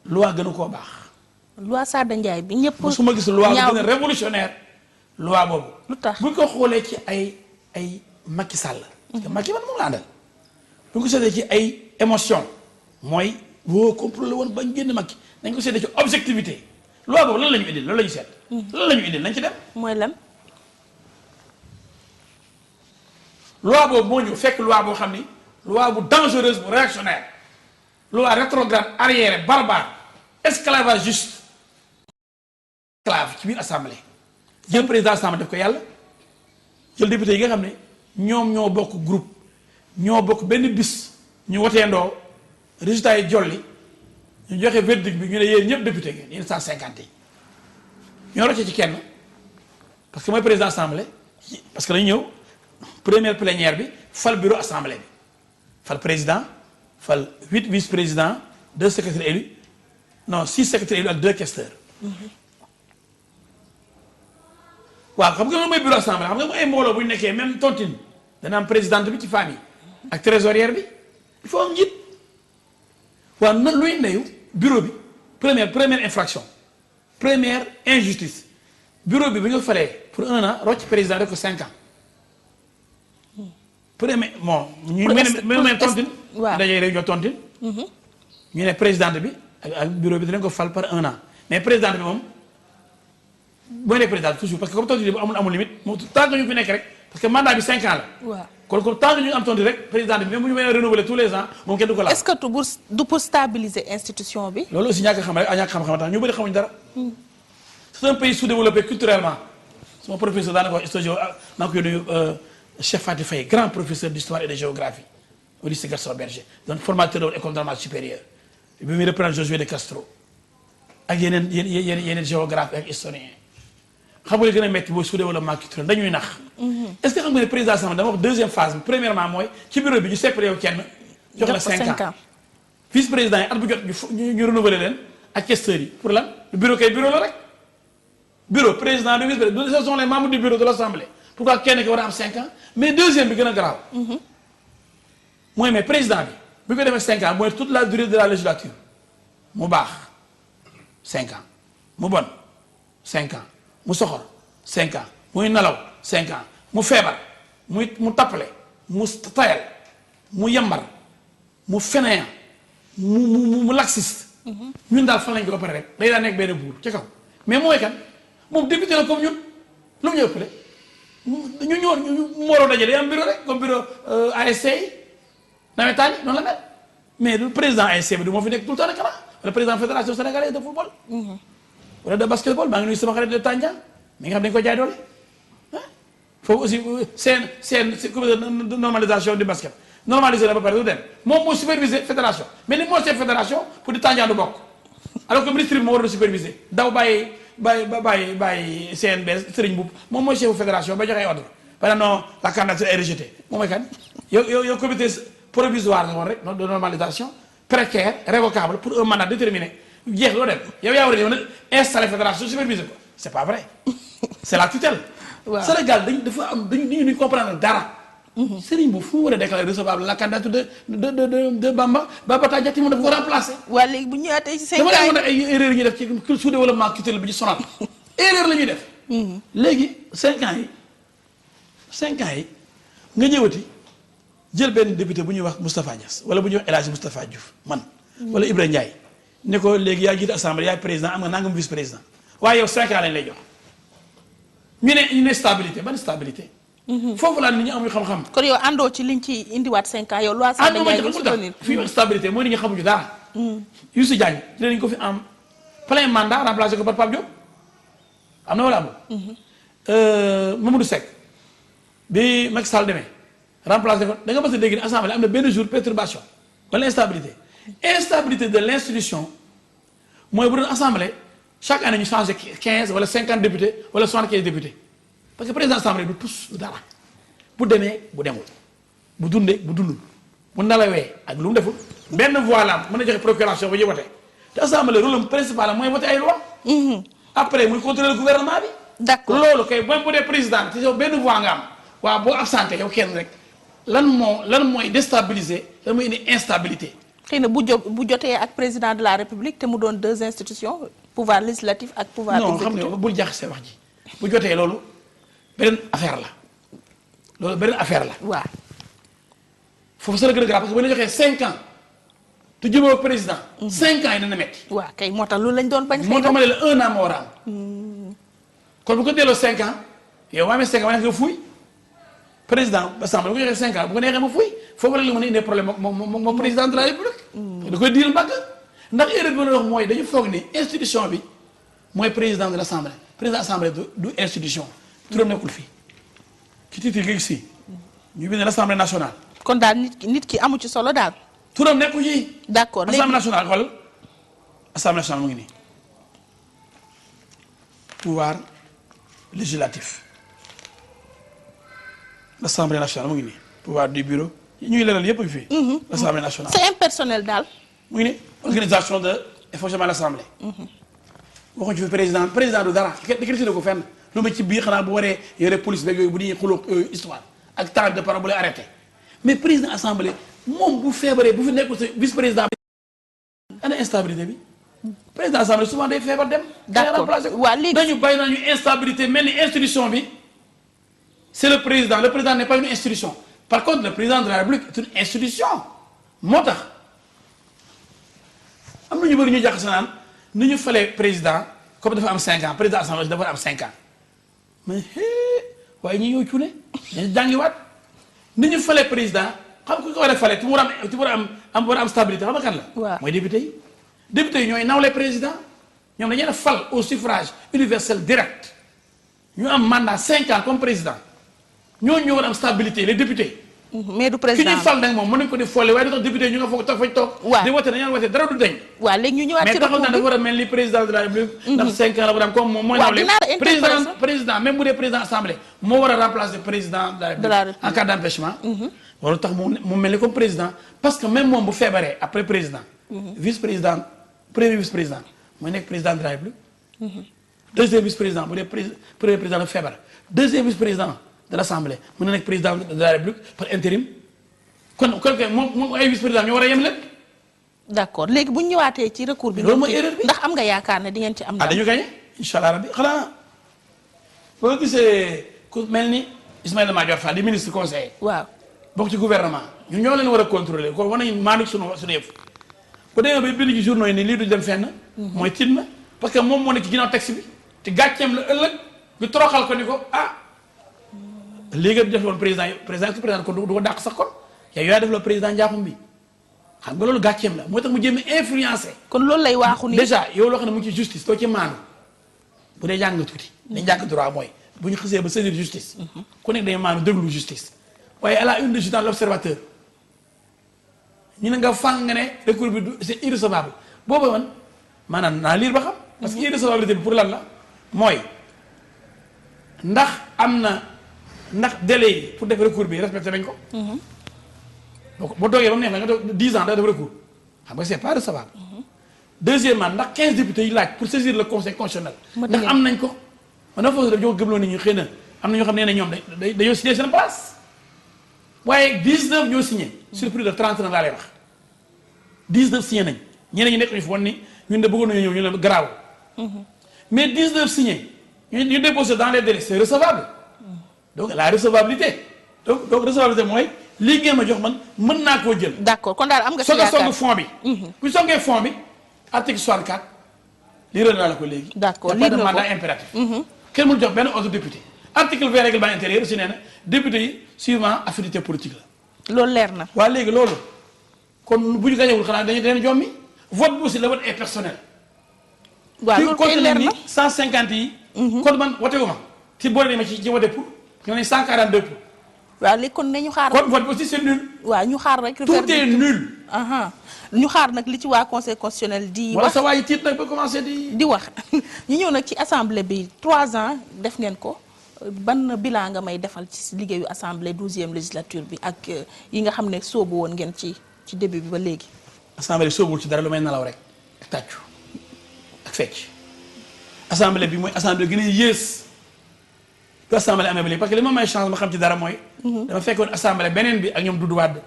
loi gënu koo baax. loi Sada Ndiaye bi ñëpp. su ma gis loi bu gën a révolutionnaire loi boobu. lu tax bu ko xoolee ci ay Macky Sall. parce que Macky man moom la àndal. bu ñu ko seetee ci ay émotion mooy woo complot la woon bañ génn Macky nañ ko seetee ci objectivité loi boobu lan la ñu indil loolu la ñu seet. lan la ñu indil nañ ci dem. mooy lan. loi boobu moo ñëw fekk loi boo xam ni loi bu dangereuse bu réactionnaire loi rétrograde arriéré barbare esclavagiste esclave ci biir assemblée jël président assemblée def ko yàlla jël député yi nga xam ne ñoom ñoo bokk groupe ñoo bokk benn bis ñu woteendoo résultat yi jolli ñu joxe verdict bi ñu ne yéen ñëpp député ngeen yéen 150 yi ñoo rocce ci kenn parce que mooy président assemblée parce que dañu ñëw première plénière bi fal bureau assemblée bi fal président fal 8 vice-présidents 2 secrétaires élus non 6 secrétaires élus ak 2 questeurs. waaw xam nga loolu mooy bureau assemblée xam nga mooy ay mbooloo bu ñu nekkee même tontine dana am présidente bi ci famille ak trésorière bi il faut am njiit waaw na luy ndeyu bureau bi première infraction première injustice bureau bi nga falee pour 1 an rocc président rek ko 5 ans. premier bon ñu mel tontine dajee rek ñoo tontine ñu ne présidente bi ak bureau bi dinañ ko fal par 1 an mais présidente bi moom booy nekk présidente toujours parce que comme tontine bi amul limite moom tant que ñu fi nekk rek parce que mandat bi 5 ans la waaw kon tant que ñu am tontine rek présidente bi même bu ñu mën a renouveler tous les ans moom kenn du ko laal. est-ce que du pour stabiliser institution bi. loolu aussi ñàkk a xam rek ak ñàkk xam-xam tax ñu bëri xamuñ dara. c'est un pays sous-développé culturellement sama professeur daanaka wax histoire naa ko nuyu Cheikh Faty Faye grand professeur d'histoire et de géographie au lycée Gaston Berger donc formateur de l'école normale supérieure bi muy reprendre Josué de Castro ak yeneen géographe ak historien xam nga li gën a métti mooy sous-développement culturel dañuy nax. est-ce que xam nga ne président Sall dama wax deuxième phase bi premièrement mooy ci bureau bi ñu séparé yow kenn. jox la 5 ans vice président yi at bu jot ñu renouveler leen ak questeurs yi pour lan bureau kay bureau la rek bureau président de vice président ce sont les membres du bureau de l'Assemblée. pourquoi kenn ki war a am 5 ans mais deuxième bi gën a garaaw. mooy mais président bi ko defee 5 ans mooy toute la durée de la législature mu baax 5 ans mu bon 5 ans mu soxor 5 ans muy nelaw 5 ans mu feebar mu tappale mu tayal mu yambar mu fainéant mu laxiste. ñun daal fan lañ ko ba pare rek day daa nekk benn buur ca kaw mais mooy kan moom député la comme ñun lu mu ñu ëppale. ñu waroo daje day am bureau rek comme bureau ASC yi nawetaan yi noonu la mel mais le président ASC bi du moo fi nekk tout le temps rek xanaa le président fédération sénégalaise de football. wala de basketball maa ngi nuyu sama xarit de Tandian mi nga xam dañu ko jaay doole ah foofu aussi seen comité de normalisation du basket normalisé na ba pare du dem moom moo superviser fédération mais ni moo chef fédération pour di Tandian du bokk alors que ministre bi moo war a superviser daw bàyyi CNB Serigne Mboup moom mooy chef fédération ba joxe ordre par exemple non la candidature est rejetée moom mooy kan yow comité provisoire la woon rek de normalisation précaire révocable pour un mandat déterminé jeex loo dem yow yaa war a ñëw nag installer fédération superviser ko c'est pas vrai c'est la tutelle. waaw Sénégal dañu comprendre dara. Serigne Mboup fu mu war a déclarer recevable la candidature de Bamba Diatta mu dafa ko remplacer. waa léegi bu ñu ñëwaatee ci 5 ans dama ne ay erreurs yi ñuy def ci sous-développement culturel bi ci sonal erreur la ñuy def. léegi 5 ans yi nga ñëwati jël benn député bu ñuy wax Moustapha Niass wala bu ñuy wax El Hadji Moustapha Diouf man. wala Ibrahima Ndiaye ne ko léegi yaa jiite assemblée yaay président am nga nangam vice président waaye yow 5 ans lañ lay jox ñu ne stabilité ban stabilité. foofu laa nit ñi amuñu xam-xam. kon yow àndoo ci liñ ci indiwaat 5 ans yow. loi Sada Ndiaye ñu soutenir fii wax stabilité mooy nit ñi xamuñu dara. Youssou Diagne dinañ ko fi am plein mandat remplacé ko par Pape Diop am na wala amul. Mamadou Seck bi Macky Sall demee remplacé ko da nga mës a dégg ne assemblée am na benn jour perturbation wala instabilité instabilité de l'institution mooy bu doon assemblée chaque année ñu changé 15 wala 50 députés wala 75 députés parce que président assemblée du tous du dara bu demee bu demul bu dundee bu dundul bu nalawee ak lu mu deful benn voix la mën na joxe procuration ba ñu voté te assemblée rôle principal mooy voté ay loi après muy contrôler le gouvernement bi. d'accord loolu kay même bu dee président te yow benn voix nga am waaw boo absenté yow kenn rek lan mooy déstabiliser lan mooy indi instabilité. xëy na bu jotee ak président de la république te mu doon deux institutions pouvoir législatif ak pouvoir exécutif. non xam nga bul jaxase wax ji bu jotee loolu beneen affaire la. waaw. foofu sa la gën a grave parce que bu ñu joxee 5 ans te jubóo président. 5 ans yi dana metti. waaw kay moo tax loolu lañ doon bañ. moo tax ma ne la 1 an moo war a am. kon bu ko delloo 5 ans yow maa amee 5 ans ma nekk nga fuuy président assemblée bu ko joxee 5 ans bu ko neexee ma fuuy foofu la li mën a indee problème moom président de la république. da koy diir mbagg ndax erreur bi ma wax mooy dañu foog ni institution bi mooy président de l' assemblée président assemblée du institution turam nekkul fii ci titre nga gis fii ñu bind l' assemblée nationale. kon daal nit ki amu ci solo daal. turam nekku ci. d'accord léegi assemblée nationale xool assemblée nationale mu ngi nii pouvoir législatif l'assemblée nationale mu ngi nii pouvoir du bureau ñuy leeral yëpp a ngi fii. l'assemblée nationale c'est impersonnel daal. mu ngi nii organisation de fonctionnement de l'assemblée. waxuñu ci président du dara décrété ko fenn lu ma ci biir xanaa bu waree yore police beeg yooyu bu ñuy xuloo histoire ak temps de parole bu lay arrêté mais président assemblée moom bu feebaree bu fi nekkul sa vice président bi ana instabilité bi président assemblée souvent day feebar dem. d'accord waaw léegi dañu bàyyi nañu instabilité mel ni institution bi c'est le président n'est pas une institution par contre le président de la République est une institution moo tax am na ñu bëri ñu jaxase naan ni ñu falee président comme dafa am 5 ans président assemblée dafa am 5 ans mais waaye ñi ñëw cuune dañu jàngiwaat ni ñu falee président xam ku ko war a falee tu mu war a am stabilité xam nga kan la. waaw mooy député yi ñooy nawle président ñoom dañu leen a fal au suffrage universel direct ñu am mandat 5 ans comme président ñooñu ñoo war a am stabilité les députés. mais du président ki ñuy fal nag moom mën nañu ko di folle waaye du tax député ñu nga foog toog fañ toog. waaw di wote dañu wote dara du deñ. waaw léegi ñu ñëwaat ci mais taxaw naa dafa war a mel ni président de la République. ndax 5 ans la war a am comme moom mooy. waaw dinaa la interpeller président même bu dee président assemblée moo war a remplacer président de la République en cas d'empêchement. waru tax mu mel ni comme président parce que même moom bu feebaree après président. vice président premier vice président mooy nekk président de la République. deuxième vice président bu dee premier président de feebar deuxième vice président de l'assemblée mën na nekk président de la République par intérim. kon moom ay vice président ñoo war a yem lépp. d'accord léegi bu ñu ñëwaatee ci recours bi. loolu mooy erreur bi ndax am nga yaakaar ne di ngeen ci am. dañu gagné incha allah rabbi xanaa boo gisee ku mel ni Ismaïla Madior Fall di ministre conseiller. waaw bokk ci gouvernement ñun ñoo leen war a contrôler kon war nañu maandu sunu yëf. bu demee ba bind ci journaux yi nii lii du dem fenn. mooy tiit na parce que moom moo nekk ci ginnaaw texte bi te gàcceem la ëllëg ñu toroxal ko ni ko léegi nga def loon président kon du ko dàq sax kon. yow yaa def la président njaaxum bi xam nga loolu gàcceem la moo tax mu jéem a influencer. kon loolu lay waaxu ni déjà yow loo xam ne mu ngi ci justice doo ci maandu bu dee jàng nga tuuti. dañ jàng droit mooy bu ñu xasee ba saisir justice. ku nekk dañu maandu déglu justice. waaye à la une de journal l'Observateur ñu ne nga fàng nga ne recours bi c'est irrecevable boobu man maanaam naa lire ba xam. parce que irrecevabilité bi pour lan la mooy ndax am na ndax délai yi pour def recours bi respecté nañ ko. donc boo toogee ba mu neex la nga toog 10 ans da def recours xam nga c'est pas recevable. deuxièmement ndax 15 députés yi laaj pour saisir le conseil constitutionnel. ndax am nañ ko. man dafa foog dañoo gëmloo nit ñi xëy na am na ñoo xam ne ñoom dañoo signé seen place waaye 19 ñoo signé. sur plus de 30 ans laa lay wax 19 signé nañ ñeneen ñi nekk ñu fi woon ni ñun de bëggoon nañu ñëw ñu leen garaaw. mais 19 signé ñu déposé dans les délais c'est recevable. donc la recevabilité donc recevabilité mooy. lii ngeen ma jox man mën naa koo jël. d'accord kon daal am nga. soog a song fond bi. bu songee fond bi article 64 lii rëdd naa la ko léegi. d'accord lii de mandat impératif. kenn mënu jox benn ordre député. article 20 règlement intérieur aussi nee na député yi suivant affinité politique la. loolu leer na. waa léegi loolu kon bu ñu gañewul xanaa dañuy leen jommi vote bi aussi le vote est personnel. waaw loolu kay leer na 150 yi. kon man wote wu ma ci boole ma ci wote pour ñoo ne 142 pour. waaw léegi kon nañu xaar. kon vote aussi c'est nul. waaw ñu xaar rek. tout est nul. ñu xaar nag li ci waa conseil constitutionnel di. wala wax sa waay tiit nag ba commencé di wax ñu ñëw nag ci assemblée bi 3 ans def ngeen ko ban bilan nga may defal ci liggéeyu assemblée 12e législature bi ak yi nga xam ne sóobu woon ngeen ci début bi ba léegi. assemblée sóobul ci dara lu may nelaw rek ak tàccu ak fecc assemblée bi mooy assemblée gën a yées bu assemblée amee ba léegi parce que li ma may chance ma xam ci dara mooy. dama fekkoon assemblée beneen bi ak ñoom Doudou Wade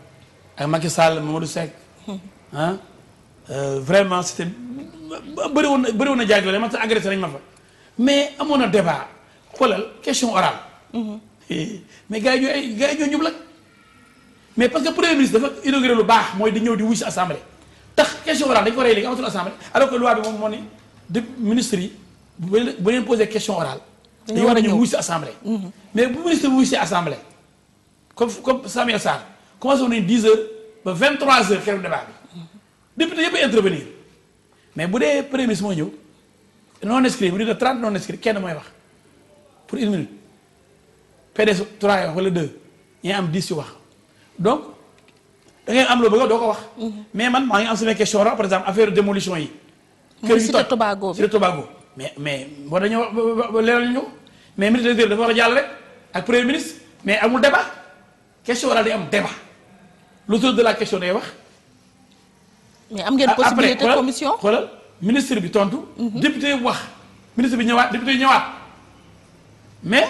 ak Macky Sall Mamadou Seck. Vraiment c'était bëri woon na jaay doole man sax agressé nañ ma fa mais amoon na débat xoolal question orale. mais gars yi ñoo ñub la mais parce que premier ministre dafa inauguré lu baax mooy di ñëw di wuy si assemblée tax question orale dañ ko rey léegi amatul assemblée alors que loi bi moom moo ni de ministre yi bu leen posé question orale. dañu war a ñëw wuy si assemblée. mais bu ministre bi wuy si assemblée comme Samuel Sarr commencé woon nañu 10 heures ba 23 heures keroog débat bi. député yëpp intervenir mais bu dee premier ministre moo ñëw non inscrit bu dee de 30 non inscrit kenn mooy wax pour 1 minute PDS 3 wax wala 2 ñi am 10 yu wax donc da ngay am loo bëgg doo ko wax. mais man maa ngi am sama question par exemple affaire démolition yi. kër yi toj Tobago bi Cité Tobago mais boo dañoo leeral ñu mais ministre de l'Intérieur dafa war a jàll rek ak premier ministre mais amul débat question orale day am débat l'auteur de la question day wax. mais am ngeen possibilité commission xoolal ministre bi tontu. député yi wax ministre bi ñëwaat député yi ñëwaat mais.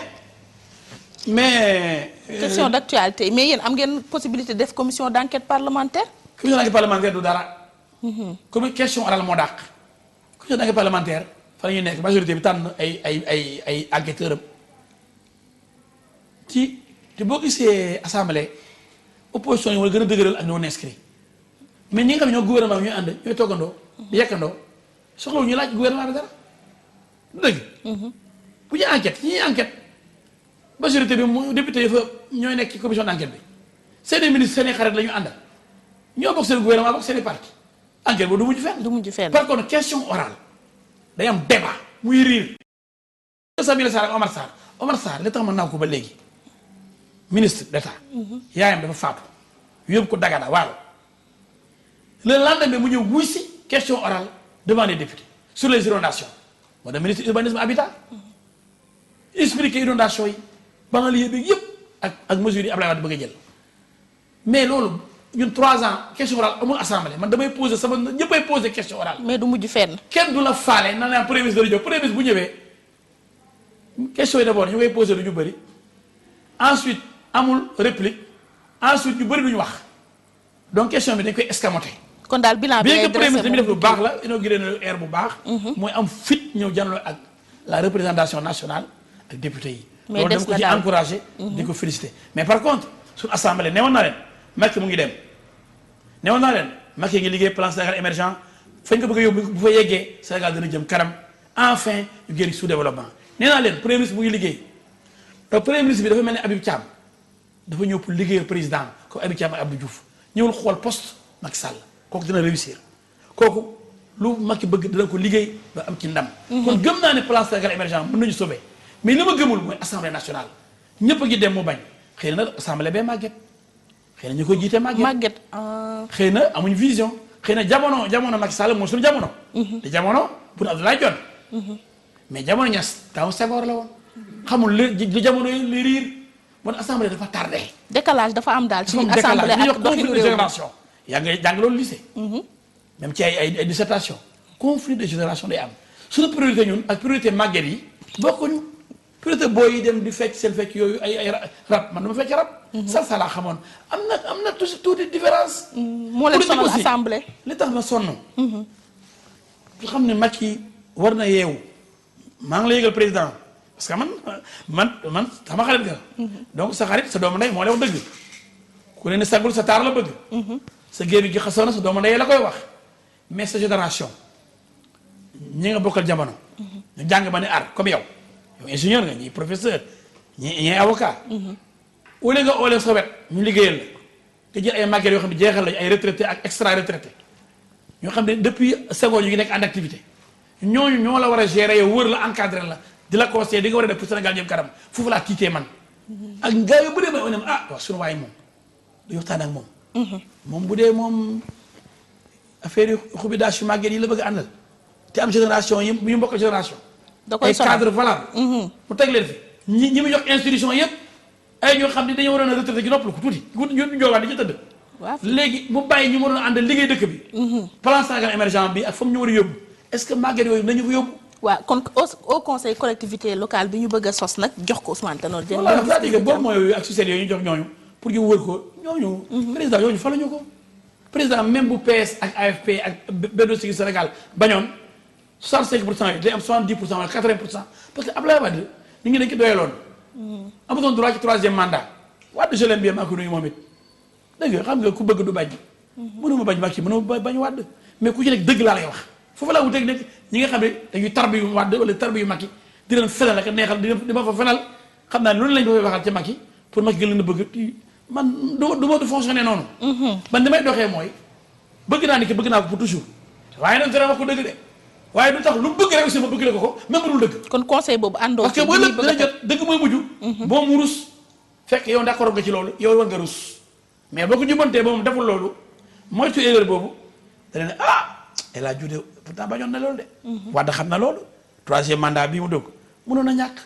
question d'actualité mais yéen am ngeen possibilité def commission d'enquête parlementaire. commission d'enquête parlementaire du dara. comme question orale moo dàq. commission d'enquête parlementaire fa la ñuy nekk majorité bi tànn ay enquêteurs am ci te boo gisee assemblée opposition yi wala gën a dëgëral ak non inscrit mais ñi nga xam ne ñoo gouvernement bi ñooy ànd ñooy toggandoo di yekkandoo soxlawul ñu laaj gouvernement bi dara du dëgg. bu ñu enquête ñi enquête majorité bi mu député yi fa ñooy nekk ci commission d'enquête bi seeni ministre seeni xarit la ñu àndal ñoo bokk seen gouvernement bokk seeni parti enquête boobu du mujj fenn. du mujj fenn par contre question orale day am débat muy riir. Samuel Sarr ak Omar Sarr li tax ma naaw ko ba léegi ministre d'État. yaayam dafa faatu yóbbu ko Dagana waaw. le lendemain mu ñëw wuy si question orale devant les députés sur les inondations moo tax ministre urbanisme habitat expliquer inondation yi banlieue bi yëpp ak mesures yi Abdoulaye Wade bëgg a jël mais loolu ñun 3 ans question orale amul assemblée man damay poser sama ñëppay poser question orale. mais du mujj fenn. kenn du la faale na leen premier ministre dana jóg premier ministre bu ñëwee question yi d'abord ñu koy poser du ñu bëri ensuite amul réplique ensuite ñu bëri du ñu wax donc question bi dañ koy escamoter. kon daal bilan bi bien que premier ministre mi def lu baax la inauguré na air bu baax. mooy am fit ñëw janloo ak la représentation nationale ak député yi. mais des na loolu dama ko ci encouragé. di ko félicité mais par contre suñu assemblée newoon naa leen Macky mu ngi dem newoon naa leen Macky ngi liggéey plan Sénégal émergent fañ ko bëgg a yóbbu bu fa yeggee Sénégal dana jëm kanam enfin ñu génn sous développement nee naa leen premier ministre mu ngi liggéey donc premier ministre bi dafa mel ni Habib Thiam dafa ñëw pour liggéeyal président comme Habib Thiam ak Abdou Diouf ñëwul xool poste Macky Sall. kooku dina réussir kooku lu Macky bëgg dina ko liggéey ba am ci ndam. kon gëm naa ne plan Sénégal émergent mën nañu sauver mais li ma gëmul mooy assemblée nationale ñëpp a ngi dem mu bañ xëy na nag assemblée bee màgget xëy na ñu ko jiite màgget. xëy na amuñ vision xëy na jamono Macky Sall mooy suñu jamono. te jamono Boun Abdallah Dionne mais jamono Niass taw Senghor la woon xamul li jamono yi li riir bon assemblée dafa tardé. décalage dafa am daal ci assemblée ak doxinu réew génération. yaa ngi jàng loolu lycée. même ci ay dissertation conflit de génération day am suñu priorité ñun ak priorité màgget yi bokkuñu priorité booy yi dem di fecc seen fecc yooyu ay rab man dama fecc rab. sa laa xamoon am na tuuti différence. moo leen sonal assemblée li tax ma sonn. nga xam ne Macky war na yeewu maa ngi la yëgal président parce que man sama xarit nga. donc sa xarit sa doomu ndey moo lay wax dëgg ku ne sagul sa taar la bëgg. sa gémmiñ gi xasoon na sa doomu ndey la koy wax mais sa génération ñi nga bokkal jamono. ñu jàng ba ne ar comme yow ingénieur nga ñii professeur ñii avocat. wala nga oolee sa wet ñu liggéeyal la te jël ay màgget yoo xam ne jeexal lañu ay retraité ak extra retraité ñoo xam ne depuis seconde ñu ngi nekk en activité ñooñu ñoo la war a gérer yow wër la encadré la di la conseiller di nga war a def pour Sénégal jëm kanam foofu laa tiitee man ak gars yu bëree ma ne ah wax sunu waay moom du waxtaan ak moom. moom bu dee moom affaire yu xubi daas yu màggee yi la bëgg a àndal te am génération yi bu ñu mbokk génération. da koy ay cadre valable. mu teg leen fi ñi mu jox institution yëpp ay ñoo xam ne dañoo waroon a retraité ci noppalu ko tuuti ñu njóogaan di ci tëdd. waaw léegi mu bàyyi ñu waroon a àndal liggéey dëkk bi. plan Sénégal émergent bi ak fa mu ñu war a yóbbu est-ce que màgget yooyu nañu ko yóbbu. waaw kon au conseil collectivité locale bi ñu bëgg a sos nag jox ko Ousmane Tanor Dieng. voilà c'est-à-dire que boobu mooy ak succès yooyu ñu jox ñooñu pour ñu wër ko ñooñu. président yooyu fa la ñu ko. président même bu PS ak AFP ak Benno Siggil Sénégal bañoon 65% yi day am 70% wala 80% parce que Abdoulaye Wade nit ñi dañ ko doyaloon. amatoon droit ci 3e mandat. Wade je l'aime bien maa ko nuyu moom it dëgg nga xam nga ku bëgg du bañ. mënuma bañ Macky mënuma bañ Wade mais ku ci nekk dëgg laa lay wax foofu laa wuteeg nekk ñi nga xam ne dañuy tarbi yu Wade wala tarbi yu Macky di leen fenal ak neexal di ma fa fenal xam naa ne loolu lañ ko fay waxal ci Macky pour Macky gën leen a bëgg man du ma fonctionner noonu. man li may doxee mooy bëgg naa ni que bëgg naa ko pour toujours waaye nag dara wax ko dëgg de waaye du tax lu bëgg rek aussi ma bëgg la ko même bu dul dëgg. kon conseil boobu àndoo parce que booy lépp dina jot dëgg mooy mujj. boo mu rus fekk yow d'accord nga ci loolu yow war nga rus mais boo ko jubantee ba moom deful loolu moytu erreur boobu da leen ah El Hadj Diouf pourtant bañoon na loolu de. Wade xam na loolu 3e mandat bii mu dugg mënoon na ñàkk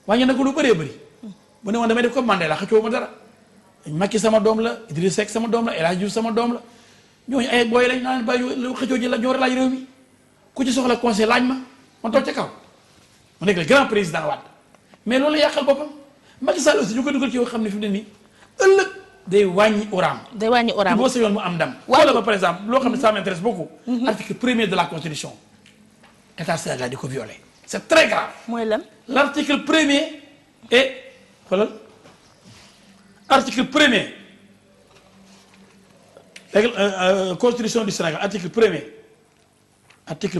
wàññi na ko lu bëree bëri bu ne woon damay def comme Mandela xëccoo ma dara Macky sama doom la Idriss Seck sama doom la El Hadj Diouf sama doom la ñooñu ay booy lañ naan bàyyi lu xëccoo ji la ñoo war a laaj réew mi ku ci soxla conseil laaj ma toog ca kaw mu nekk le grand président Wade mais loolu yàqal boppam Macky Sall aussi ñu ko dugal ci yoo xam ne fi mu ne nii ëllëg day wàññi oraam. day wàññi oraam boo sañoon mu am ndam. wala ba par exemple loo xam ne ça m'intéresse beaucoup. article 1er de la constitution état Sénégal di ko violer c'est très grave. mooy lan. l'article 1er et xoolal article 1er constitution du Sénégal article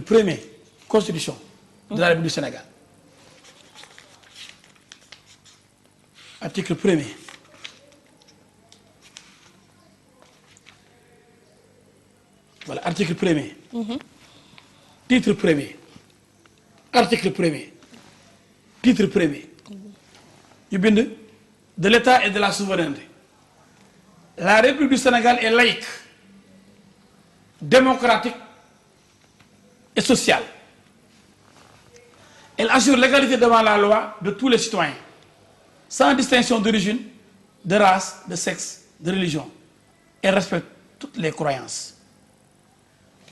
1er constitution de la République du Sénégal article 1er voilà article 1er titre 1er article 1er titre 1er ñu bind de l'État et de la souveraineté la République du Sénégal est laïque démocratique et sociale. Elle assure l'égalité devant la loi de tous les citoyens sans distinction d'origine, de race, de sexe, de religion. Elle respecte toutes les croyances.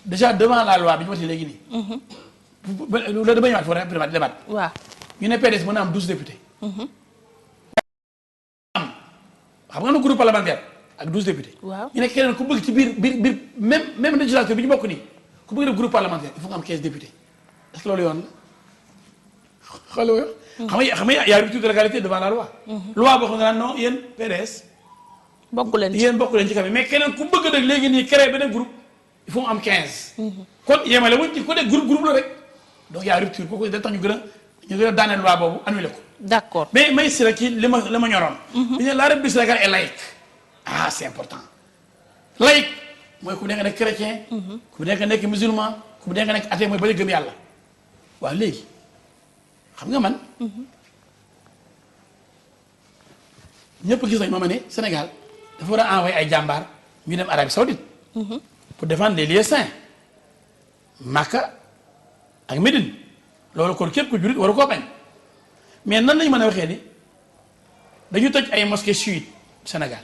Déjà devant la loi bi ñu wati léegi nii. loolu damay ñëwaat foofu rek débat. waaw ñu ne PDS mën na am 12 députés. xam nga ne groupe parlementaire ak 12 députés. waaw ñu ne keneen ku bëgg ci biir même législature bi ñu bokk nii ku bëgg def groupe parlementaire il faut nga am 15 députés est-ce que loolu yoon la xooloo yo xam nga y a rupture de l'égalité devant la loi. loi boo xam ne non yéen PDS. bokk leen ci yéen bokk leen ci kaw mais keneen ku bëgg nag léegi nii créer beneen groupe il faut mu am 15. kon yemale wuñ ci ku ne groupe la rek donc y a rupture kooku da tax ñu gën a daaneel loi boobu annulé ko. d'accord mais may si rek ci li ma ñoroon. ñu ne la République du Sénégal est laïque. ah c'est important laïque mooy ku nekk nekk chrétien. ku nekk nekk musulman ku nekk nekk athée mooy ba gëm yàlla. waaw léegi xam nga man. ñëpp gis nañ ma ne Sénégal dafa war a envoyer ay jàmbaar ñu dem Arabie Saoudite. pour défendre les lieux saints. Makka ak Médine loolu kon képp ku jurit waru koo bañ. mais nan lañu mën a waxee ni dañu toj ay mosquées chiites Sénégal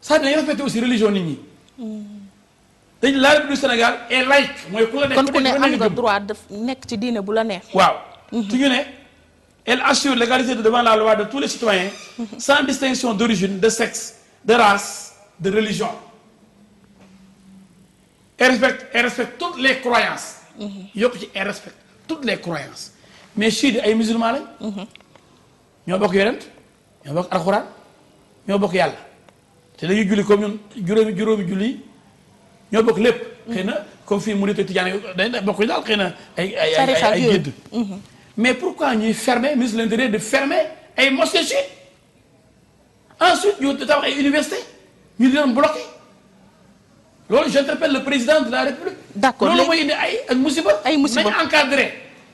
ça dañuy respecter aussi religion nit ñi. dañ la République du Sénégal est laïque mooy ku la nekk kon ku ne am nga droit def nekk ci diine bu la neex. waaw. su ñu ne elle assure l'égalité devant la loi de tous les citoyens sans distinction d'origine, de sexe, de race, de religion. Elle respecte toutes les croyances. yokk ci elle respecte toutes les croyances mais chiites ay musulmans lañ. ñoo bokk yonent ñoo bokk alxuraan ñoo bokk yàlla te dañuy julli comme ñun juróomi julli ñoo bokk lépp. xëy na comme fii Mouride Tidiane dañ bokk daal xëy na ay gédd. mais pourquoi ñuy fermer ministre de l'Intérieur de fermer ay mosquées chiites ensuite ñu tabax ay université ñu di leen bloqué loolu j'interpelle le président de la République. d'accord loolu mooy indi ay musiba. ay musiba nañ encadré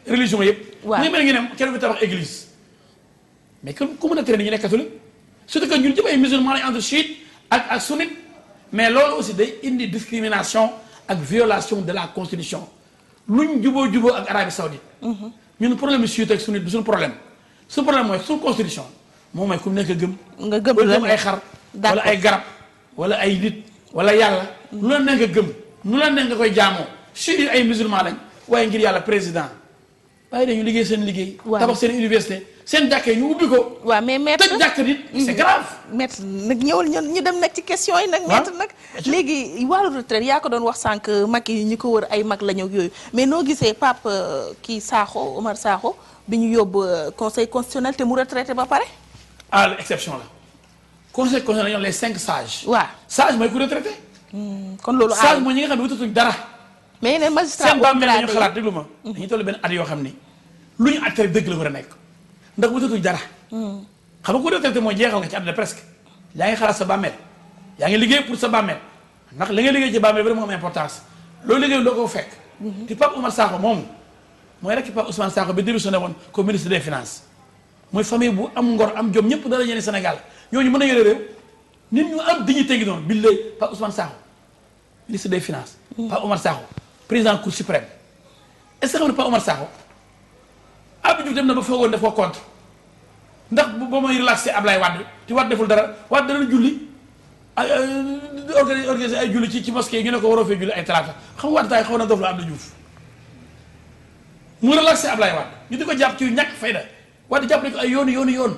religion yëpp. waaw muy mel ni ne kenn fi tabax église mais ku mën a tere ni ñu nekk catholique surtout que ñun ñëpp ay musulmans lañ entre chiite ak sunnite mais loolu aussi day indi discrimination ak violation de la constitution luñ juboo ak Arabie Saoudite. ñun problème bi chiite ak sunnite du suñu problème mooy suñu constitution moom mooy ku nekk gëm. nga gëm la ay xar. wala ay garab wala ay nit wala yàlla. lu la nekk gëm nu la nekk nga koy jaamoo chiite ay musulmans lañ waaye ngir yàlla président waaye dañu liggéey seen liggéey. tabax seen université seen jàkkee ñu ubbi ko. waaw mais maître tëj jàkk nit c'est grave. maître nag ñëwal ñu dem nag ci question yi nag. maître nag léegi wàllu retraite yaa ko doon wax sànq mag yi ñu ko wër ay mag lañu ak yooyu mais noo gisee Pape kii Sakho Omar Sakho bi ñu yóbbu conseil constitutionnel te mu retraité ba pare. ah l'exception la conseil constitutionnel ñoom les 5 sages. waaw sage mooy ku retraité. kon loolu sage mooy ñi nga xam ne wutatuñ dara. mais yeneen magistrat seen bàmmeel la ñu xalaat déglu ma. dañuy toll benn at yoo xam ni lu ñu àtte dëgg la war a nekk ndax wutatuñ dara. xam nga ku retraité mooy jeexal nga ci àdduna presque yaa ngi xalaat sa bàmmeel yaa ngi liggéey pour sa bàmmeel ndax li nga liggéey ci bàmmeel bi rek moo am importance loolu liggéey doo ko fekk. te Pape Oumar Sakho moomu mooy rek Pape Ousmane Sakho bi démissionné woon comme ministre des finances mooy famille bu am ngor am jom ñëpp dara ñeene Sénégal ñooñu mën a yore réew nit ñu am dignité gi noonu billaay Pape Ousmane Sakho ministre des finances. Pape Oumar Sakho président cour suprême est-ce que xam ne Pape Oumar Sakho Abdou Diouf dem na ba foogoon def ko contre ndax ba may relaxé Ablaye Wade te Wade deful dara Wade dana julli ay organiser ay julli ci mosquée ñu ne ko waroo fee julli ay talaata xam nga Wade taay xaw na dof la Abdou Diouf mu relaxé Ablaye Wade ñu di ko jàpp ci ñàkk fayda Wade jàpp nañ ko ay yoon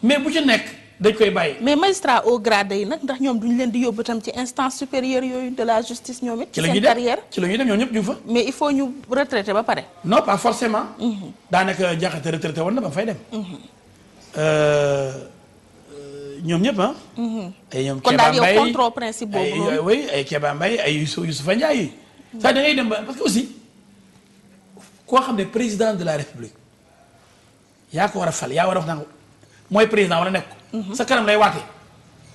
mais bu ci nekk dañ koy bàyyi. mais magistrat au grade yi nag ndax ñoom duñ leen di yóbbu tam ci instance supérieure yooyu de la justice ñoom it. ci la seen carrière ci la ñuy dem ñoom ñëpp ñu fa. mais il faut ñu retraité ba pare. non pas forcément. daanaka jaxate retraité woon na ba fay dem. ñoom ñëpp ah. ay ñoom kon Kéba daal yow Mbaye contre principe boobu noonu. oui ay Kéba Mbaye ay Youssoufa Ndiaye yi. saa da ngay dem ba parce que aussi koo xam ne président de la république yaa ko war a fal yaa war a wax naan mooy président wala nekk ko. sa kanam lay waatee.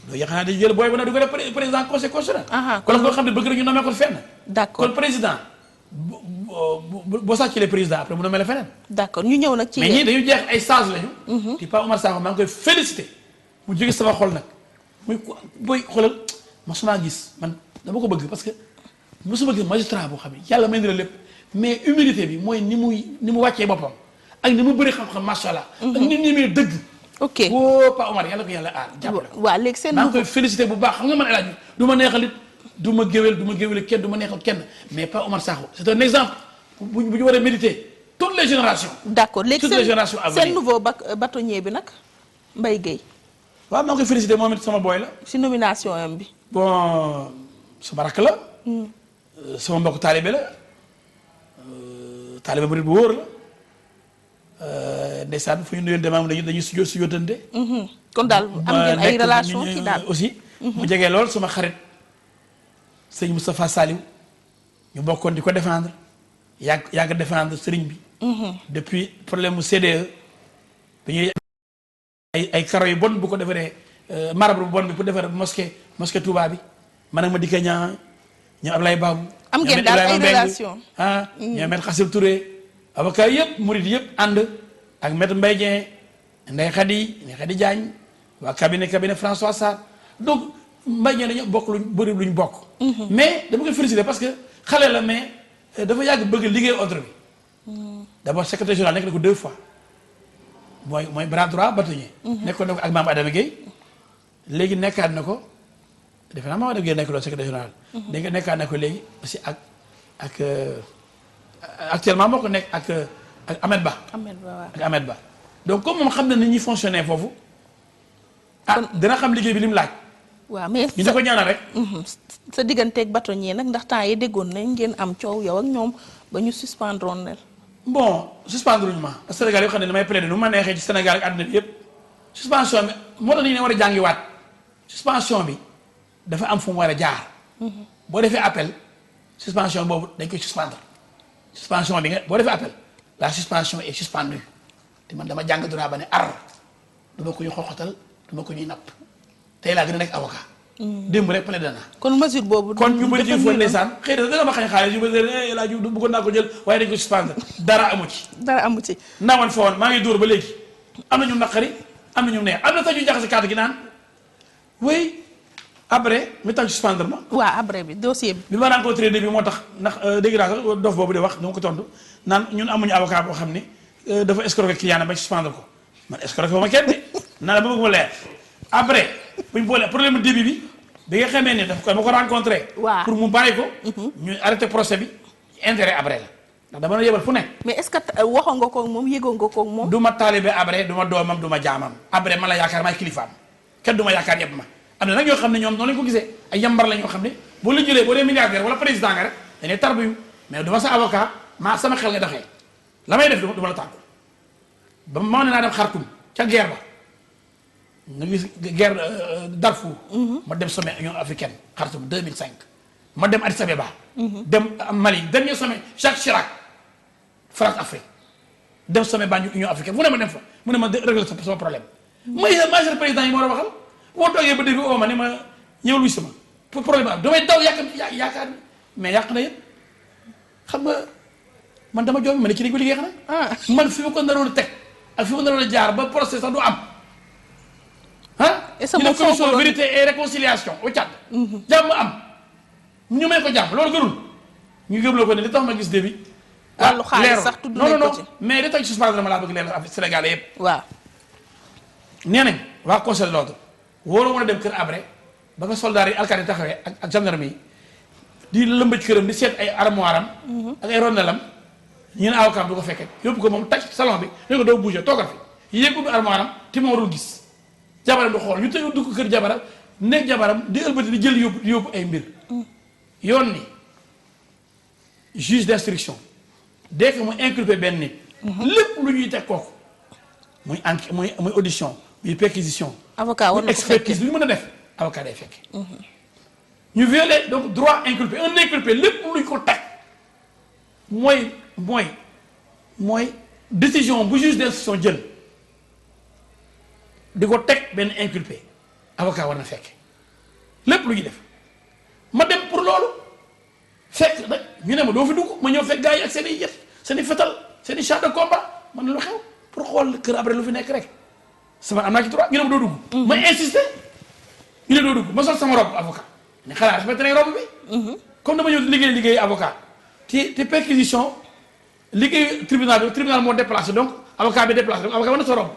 loolu yaakaar naa di jël booy ba ne du ko def président conseil constitutionnel. kon koo xam ne bëgg nañu nommé ko fenn. d'accord kon président boo sàccalee président après mu nommé la feneen. d'accord ñu ñëw nag ci. mais ñii dañu jeex ay sages lañu. te Pape Oumar Sakho maa ngi koy félicité mu jóge sama xol nag muy booy xoolal mosuma gis man dama ko bëgg parce que mosuma gis magistrat boo xam ne yàlla may na la lépp mais humilité bi mooy ni mu wàccee boppam ak ni mu bëri xam-xam macha allah. ak ni muy dëgg. ok woo Pape Oumar yàlla ko yàlla aar jàppale ko. waaw léegi seen maa ngi koy félicité bu baax xam nga man El Hadj du ma neexal it du ma géwél kenn du ma neexal kenn mais Pape Oumar Sakho c'est un exemple bu ñu war a méditer toutes les générations. d'accord léegi toutes les générations à venir seen nouveau bâtonnier bi nag Mbaye Guèye. waaw maa ngi koy félicité moom it sama boy la. ci nomination am bi. bon sama rakk la. sama mbokk taalibe la taalibe murid bu wóor la. ndeysaan fu ñu nuyoo demaam dañuy sujjóotante. kon daal am ngeen ay relation ci daal aussi. mu jege lool sama xarit sëñ Moustapha Saliou ñu bokkoon di ko défendre yàgg défendre sëriñ bi. depuis problème mu CDE bi ñuy ay karo yu bon bu ko defaree marbre bu bon bi pour defar mosquée Touba bi man ak ma dikkee ñoom Ablaye Babou. am ngeen daal ay relation ñoom Maître Khassil Touré avocat yëpp murid yëpp ànd ak Maître Mbaye Dieng Ndeye Khady Diagne waa cabinet François Sarr donc Mbaye Dieng dañoo bokk bëri luñ bokk. mais dama koy féliciter parce que xale la mais dafa yàgg bëgg liggéey ordre bi. d'abord secrétaire général nekk na ko 2 fois mooy bras droit bâtonnier. nekkoon na ko ak Mame Adama Guèye léegi nekkaat na ko defe naa Mame Adama Guèye nekk loolu secrétaire général. léegi nekkaat na ko léegi aussi ak actuellement moo ko nekk ak Ahmed Ba. ak Ahmed Ba donc comme moom xam na ni ñuy fonctionner foofu dina xam liggéey bi li mu laaj. waaw mais ñu di ko ñaanal rek. sa digganteeg bâtonnier nag ndax temps yi déggoon nañ ngeen am coow yow ak ñoom ba ñu suspendroon leen. bon suspendre luñu ma parce que Sénégal yoo xam ne damay plaider nu ma neexee ci Sénégal ak àdduna bi yëpp suspension bi moo tax ñu ne war a jàngiwaat suspension bi dafa am fu mu war a jaar. boo defee appel suspension boobu dañ koy suspendre suspension bi nga boo defee appel la suspension est suspendue te man dama jàng droit ba ne ar duma ko ñu xoxatal duma ko ñuy napp tey laa gën a nekk avocat. démb rek plaidé naa. kon mesure boobu. kon ñu bëri ci foofu ndeysaan xëy na dana ma xañ xaalis yu bëri laaj bëggoon naa ko jël waaye dañ ko suspendre dara amu ci. dara amu ci. naawoon fa woon maa ngi dóor ba léegi am na ñu naqari am na ñu neex am na sax ñu jaxase carte gi naan oui après mi tax suspendre ma. waaw après bi dossier bi. bi ma rencontré bi moo tax ndax dégg naa sax dof boobu di wax dama ko tontu naan ñun amuñu avocat boo xam ni dafa escroquer client ba suspendre ko man escroquer ba ma kenn de naa la ba bëgg ma leer après buñ boolee problème début bi nga xamee ne daf ko ma ko rencontré. waaw pour mu bàyyi ko. ñu arrêté procès bi intérêt après la ndax dama la yebal fu ne. mais est-ce que waxoon nga ko ak moom yëgoo nga ko ak moom. du ma taalibe après du ma doomam du ma jaamam après man la yaakaar maay kilifaam kenn du ma yaakaar yëpp ma. am na nag yoo xam ne ñoom noonu lañ ko gisee ay yambar la ñoo xam ne boo la jëlee boo dee milliardaire wala président nga rek dañuy tarbuyu mais du ma sa avocat sama xel nga doxee la may def du ma la tàggu ba ma ne naa dem Khartoum ca guerre ba nga gis guerre Darfour. ma dem sommet Union africaine Khartoum 2005 ma dem Addis Abeba. dem Mali dernier sommet Jacques Chirac France Afrique dem sommet Banjul Union africaine fu ne ma dem fa mu ne ma régler sama problème. may majeur président yi ma war a waxal. boo toogee ba dégg ma ne ma ñëwal wis sama pour problème am damay daw yaakaar mais yàq na yëpp xam nga man dama joobi ma ne ci dañ ko liggéey xanaa man fi ma ko naroon a teg ak fi ma naroon a jaar ba procès sax du am ñu def commission vérité et réconciliation au Tchad jàmm am ñu may ko jàmm loolu gënul ñu gëm la ko ne li tax ma gis début wàllu xaalis sax tudd nañ ko ci mais li tax suspendre ma laa bëgg leer Sénégal yëpp waaw nee nañ waa conseil de l'ordre wóoroo mën a dem kër après ba nga soldat yi alkaati taxawee ak gendarme yi di lëmbëj këram di seet ay armoire am ak ay rondelam ñu ne avocat du ko fekkee yóbbu ko moom taj salon bi ne ko doo bouger toogal fi yéeg ubbi armoire am te moo warul gis jabaram du xool ñu tëj dugg kër jabaram nekk jabaram di ëlbati di jël yóbbu ay mbir yoon ni juge d'instruction dès que mu inculpé benn nit lépp lu ñuy teg kooku muy audition muy perquisition avocat war na ko expertise lu ñu mën a def avocat day fekke ñu violé donc droit inculpé un inculpé lépp luñ ko teg mooy décision bu juge d'instruction jël di ko teg benn inculpé avocat war na fekke lépp lu ñuy def ma dem pour loolu fekk nag ñu ne ma doo fi dugg ma ñëw fekk gars yi ak seen i yet seen i fetal seen i char de combat man lu xew pour xool kër après lu fi nekk rek sama am naa ci droit ñu ne ma doo dugg. ma insister ñu ne doo dugg ma sol sama robe avocat ne xanaa respecté nañ robe bi. comme dama ñëw liggéey avocat te perquisition liggéey tribunal moo déplacé donc avocat bi déplacé donc avocat war na sa robe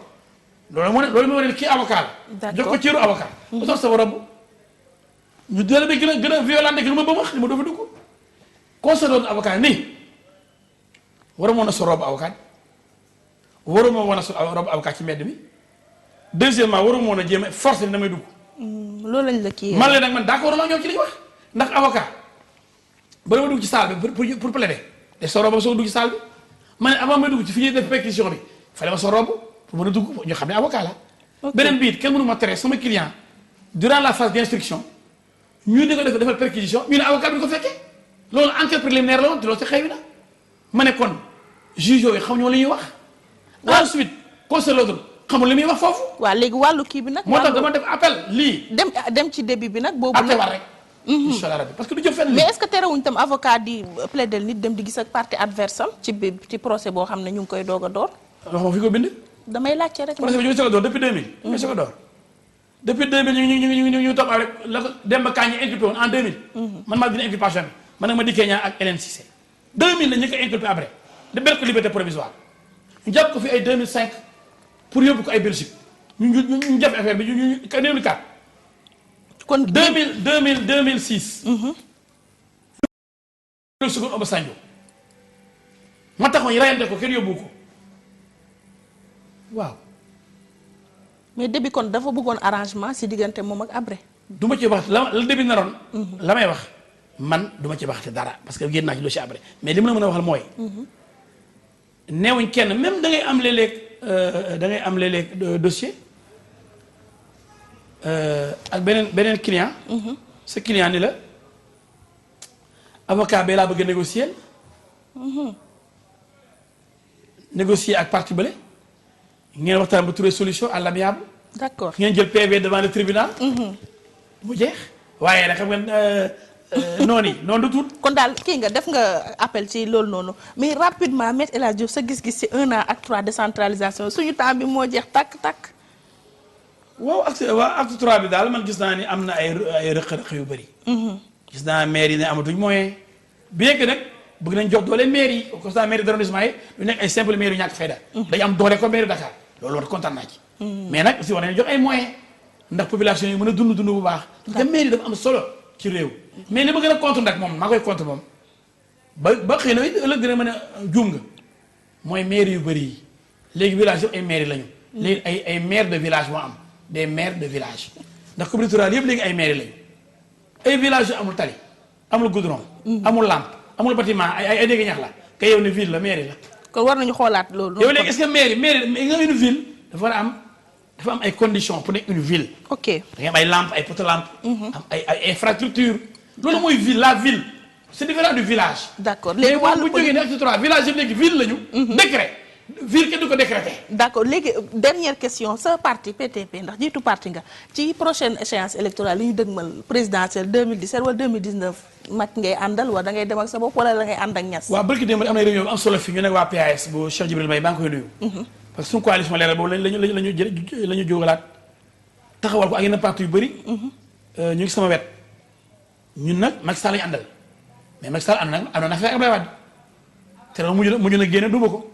loolu moo ne kii avocat la. jox ko cëru avocat. ma sol sama robe ñu delloo ba gën a violent gën ma ba wax ni ma doo fa dugg conseil doon avocat nii waroon woon a sa robe avocat waroon woon a sa robe avocat ci mbedd mi. deuxièmement waruma woon a jéem a forcé ni damay dugg. loolu lañ la kii man la nag man d'accord la ñoom ci li ñu wax ndax avocat ba dama dugg ci salle bi pour plaider te soo robe soo dugg ci salle bi ma ne avant may dugg ci fi ñuy def perquisition bi fallait ma soo robe pour mën a dugg ñu xam ne avocat la. beneen biit kenn mënu ma tere sama client durant la phase d'instruction ñu di ko defal perquisition ñu ne avocat bi ko fekkee loolu enquête préliminaire la woon te loolu ci xëy na ma ne kon juge yooyu xam ñoo li ñuy wax. ensuite conseil l'ordre xamul li muy wax foofu. waaw léegi wàllu kii bi nag. moo tax dama def appel lii. dem ci début bi nag. boobu appel war rek. incha allah rabbi parce que du jëf fenn. mais est-ce que terewuñ tam avocat di plaider nit dem di gis ak partie adverse am ci procès boo xam ne ñu ngi koy doog a door. wax ma fi ko bind. damay laajte rek. procès bi ñu ngi soog a door depuis 2000. ñu ngi soog a door depuis 2000 ñu topp avec la ko Demba Kandji inculpé woon en 2000. man maa dina inculpation bi man nag ma dikkee ñaa ak Hélène Cissé 2000 la ñu ko inculpé après de bel ko liberté provisoire ñu jàpp ko fi ay 2005 pour yóbbu ko ay Belgique ñu def affaire bi ñu 2004. kon 2006. loolu seconde Obasanjo ma taxoon rayante ko kenn yóbbu ko waaw. mais début kon dafa bëggoon arrangement si diggante moom ak Habré. du ma ci wax la début naroon. la may wax man du ma ci waxte dara parce que génn naa ci dossier Habré mais li ma la mën a waxal mooy. neewuñ kenn même da ngay am léeg-léeg dossier ak beneen client. sa client ni la avocat bee laa bëgg a négocier. négocier ak partie bële ngeen waxtaan ba trouver solution à l'amiable. d'accord ngeen jël PV devant le tribunal. mu jeex. waaye nag xam nga noonu du tuut. kon daal kii nga def nga appel ci loolu noonu mais rapidement Me El Hadji Diouf sa gis-gis ci 1 an acte 3 décentralisation suñu temps bi moo jeex tàkk. waaw acte 3 bi daal man gis naa ni am na ay rëq-rëq yu bëri. gis naa maire yi ne amatuñ moyen bien que nag bëgg nañ jox doole maire yi comme ça maire d'arrondissement yi du nekk ay simple maire yu ñàkk fayda. dañu am doole ko maire Dakar loolu war kontaan naa ci. mais nag aussi war nañu jox ay moyens ndax population yi mën a dund bu baax. parce que maire yi dafa am solo ci réew. mais li ma gën a contre nag moom maa koy contre moom ba xëy na ëllëg dina mën a juum nga mooy maire yu bëri yi léegi village yëpp ay maire lañu. léegi ay maire de village moo am des maires de village ndax communauté rurale yëpp léegi ay maire lañu ay village yu amul tali amul goudron. amul lampe amul bâtiment ay dégg ñax la kay yow ne ville la mairie la. kon war nañu xoolaat loolu. yow léegi est-ce que mairie nga une ville dafa war a am ay conditions pour nekk une ville. ok da ngay am ay lampe ay poto lampe. am ay infrastructure loolu mooy ville la ville c'est différent du village. d'accord léegi bu jógee ne acte 3 village yëpp léegi ville lañu. décret ville kenn du ko décréter. d'accord léegi dernière question sa parti PTP ndax jiitu parti nga ci prochaine échéance électorale yi ñu dëgmal présidentielle 2017 wala 2019 mag ngay àndal wala da ngay dem ak sa bopp wala da ngay ànd ak ñas. waaw barki démb am na réunion am solo fi ñu nekk waa PAS bu Cheikh Djibril Mbaye maa ngi koy nuyu. parce que suñu coalition leeral boobu lañu jógalaat taxawal ko ak yenn parti yu bëri. ñu ngi sama wet ñun nag Macky Sall lañu àndal mais Macky Sall àndoon na fekk Abdoulaye Wade te loolu mujj na génne duma ko.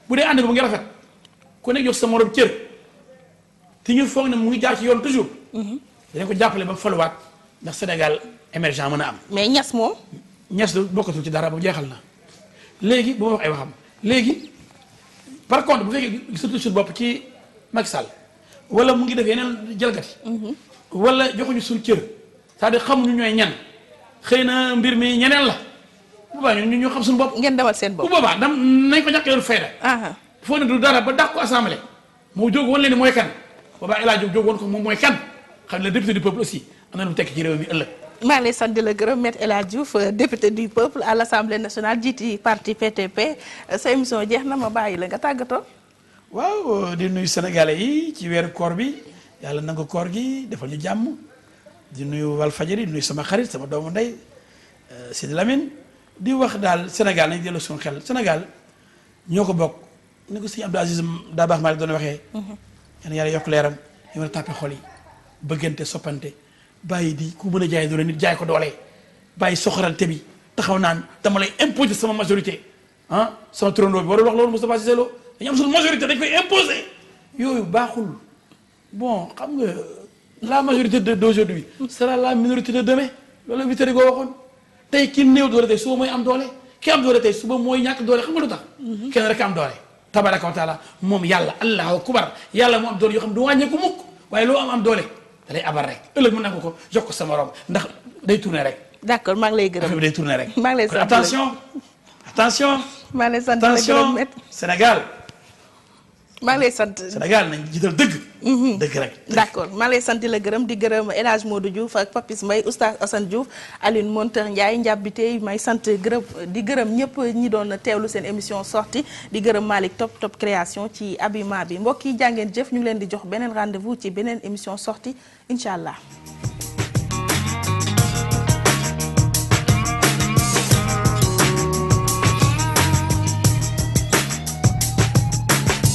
bu dee ànd ko bu ngi rafet ku nekk jox sa morom cër te ñu foog ne mu ngi jaar ci yoon toujours. dinañ ko jàppale ba faluwaat ndax Sénégal émergent mën a am. mais ñas moom. ñas bokkatul ci dara ba jeexal na léegi bu ma wax ay waxam léegi par contre bu fekkee gisatul suñu bopp ci Macky Sall wala mu ngi def yeneen jalgati. wala joxuñu suñu cër c'est-à-dire xamuñu ñooy ñan xëy na mbir mi ñeneen la. bu boobaa ñu xam suñu bopp. ngeen demal seen bopp bu boobaa nañ ko ñàkk yoon fayda. foo ne du dara ba dàq ko assemblée moo jóg woon leen ni mooy kan boobaa El Hadji jóg woon ko moom mooy kan xam ne député du peuple aussi am na lu mu tekki ci réew mi ëllëg. maa ngi lay sant di la gërëm Me El Hadji Diouf député du peuple à l'Assemblée nationale jiiti parti PTP sa émission jeex na ma bàyyi la nga tàggatoo. waaw di nuyu sénégalais yi ci weeru koor bi yàlla na ko koor gi defal ñu jàmm di nuyu Walfadjri di nuyu sama xarit sama doomu ndey Sidi Lamine. di wax daal Sénégal nañ delloo suñu xel Sénégal ñoo ko bokk ni ko sëñ Abdou Aziz daa baax maa doon waxee. yàlla yokk leeram ñu war a tàppe xol yi bëggante soppante bàyyi di ku mën a jaay doole nit jaay ko doole bàyyi soxorante bi taxaw naan dama lay imposer sama majorité sama turandoo bi warul wax loolu Moustapha Cissé Lo dañu am suñu majorité dañ koy imposer yooyu baaxul bon xam nga la majorité d'aujourd'hui sera la minorité de demain loolu la Victor Hugo waxoon. tey ki néew doole tey suba mooy am doole ki am doole tey suba mooy ñàkk doole xam nga lu tax. kenn rek am doole. tabaraka wa taala moom yàlla allahu akbar yàlla moo am doole yoo xam du wàññeeku mukk waaye loo am doole da lay abal rek ëllëg mën na ko jox ko sa morom ndax day tourner rek. d'accord maa ngi lay gërëm affaire bi day tourner rek. maa ngi lay sant attention. maa ngi lay sant attention Sénégal. maa ngi lay sant Sénégal nañ jiital dëgg. dëgg rek. d'accord maa ngi lay sant di la gërëm di gërëm El Hadji Modou Diouf ak Papis Mbaye Oustaz Assane Diouf Alioune Monteur Ndiaye njàbbite may sant di gërëm ñëpp ñi doon teewlu seen émission sortie di gërëm Malick Top création ci habillement bi mbokk yi jàngeen jëf ñu ngi leen di jox beneen rendez-vous ci beneen émission sortie incha allah.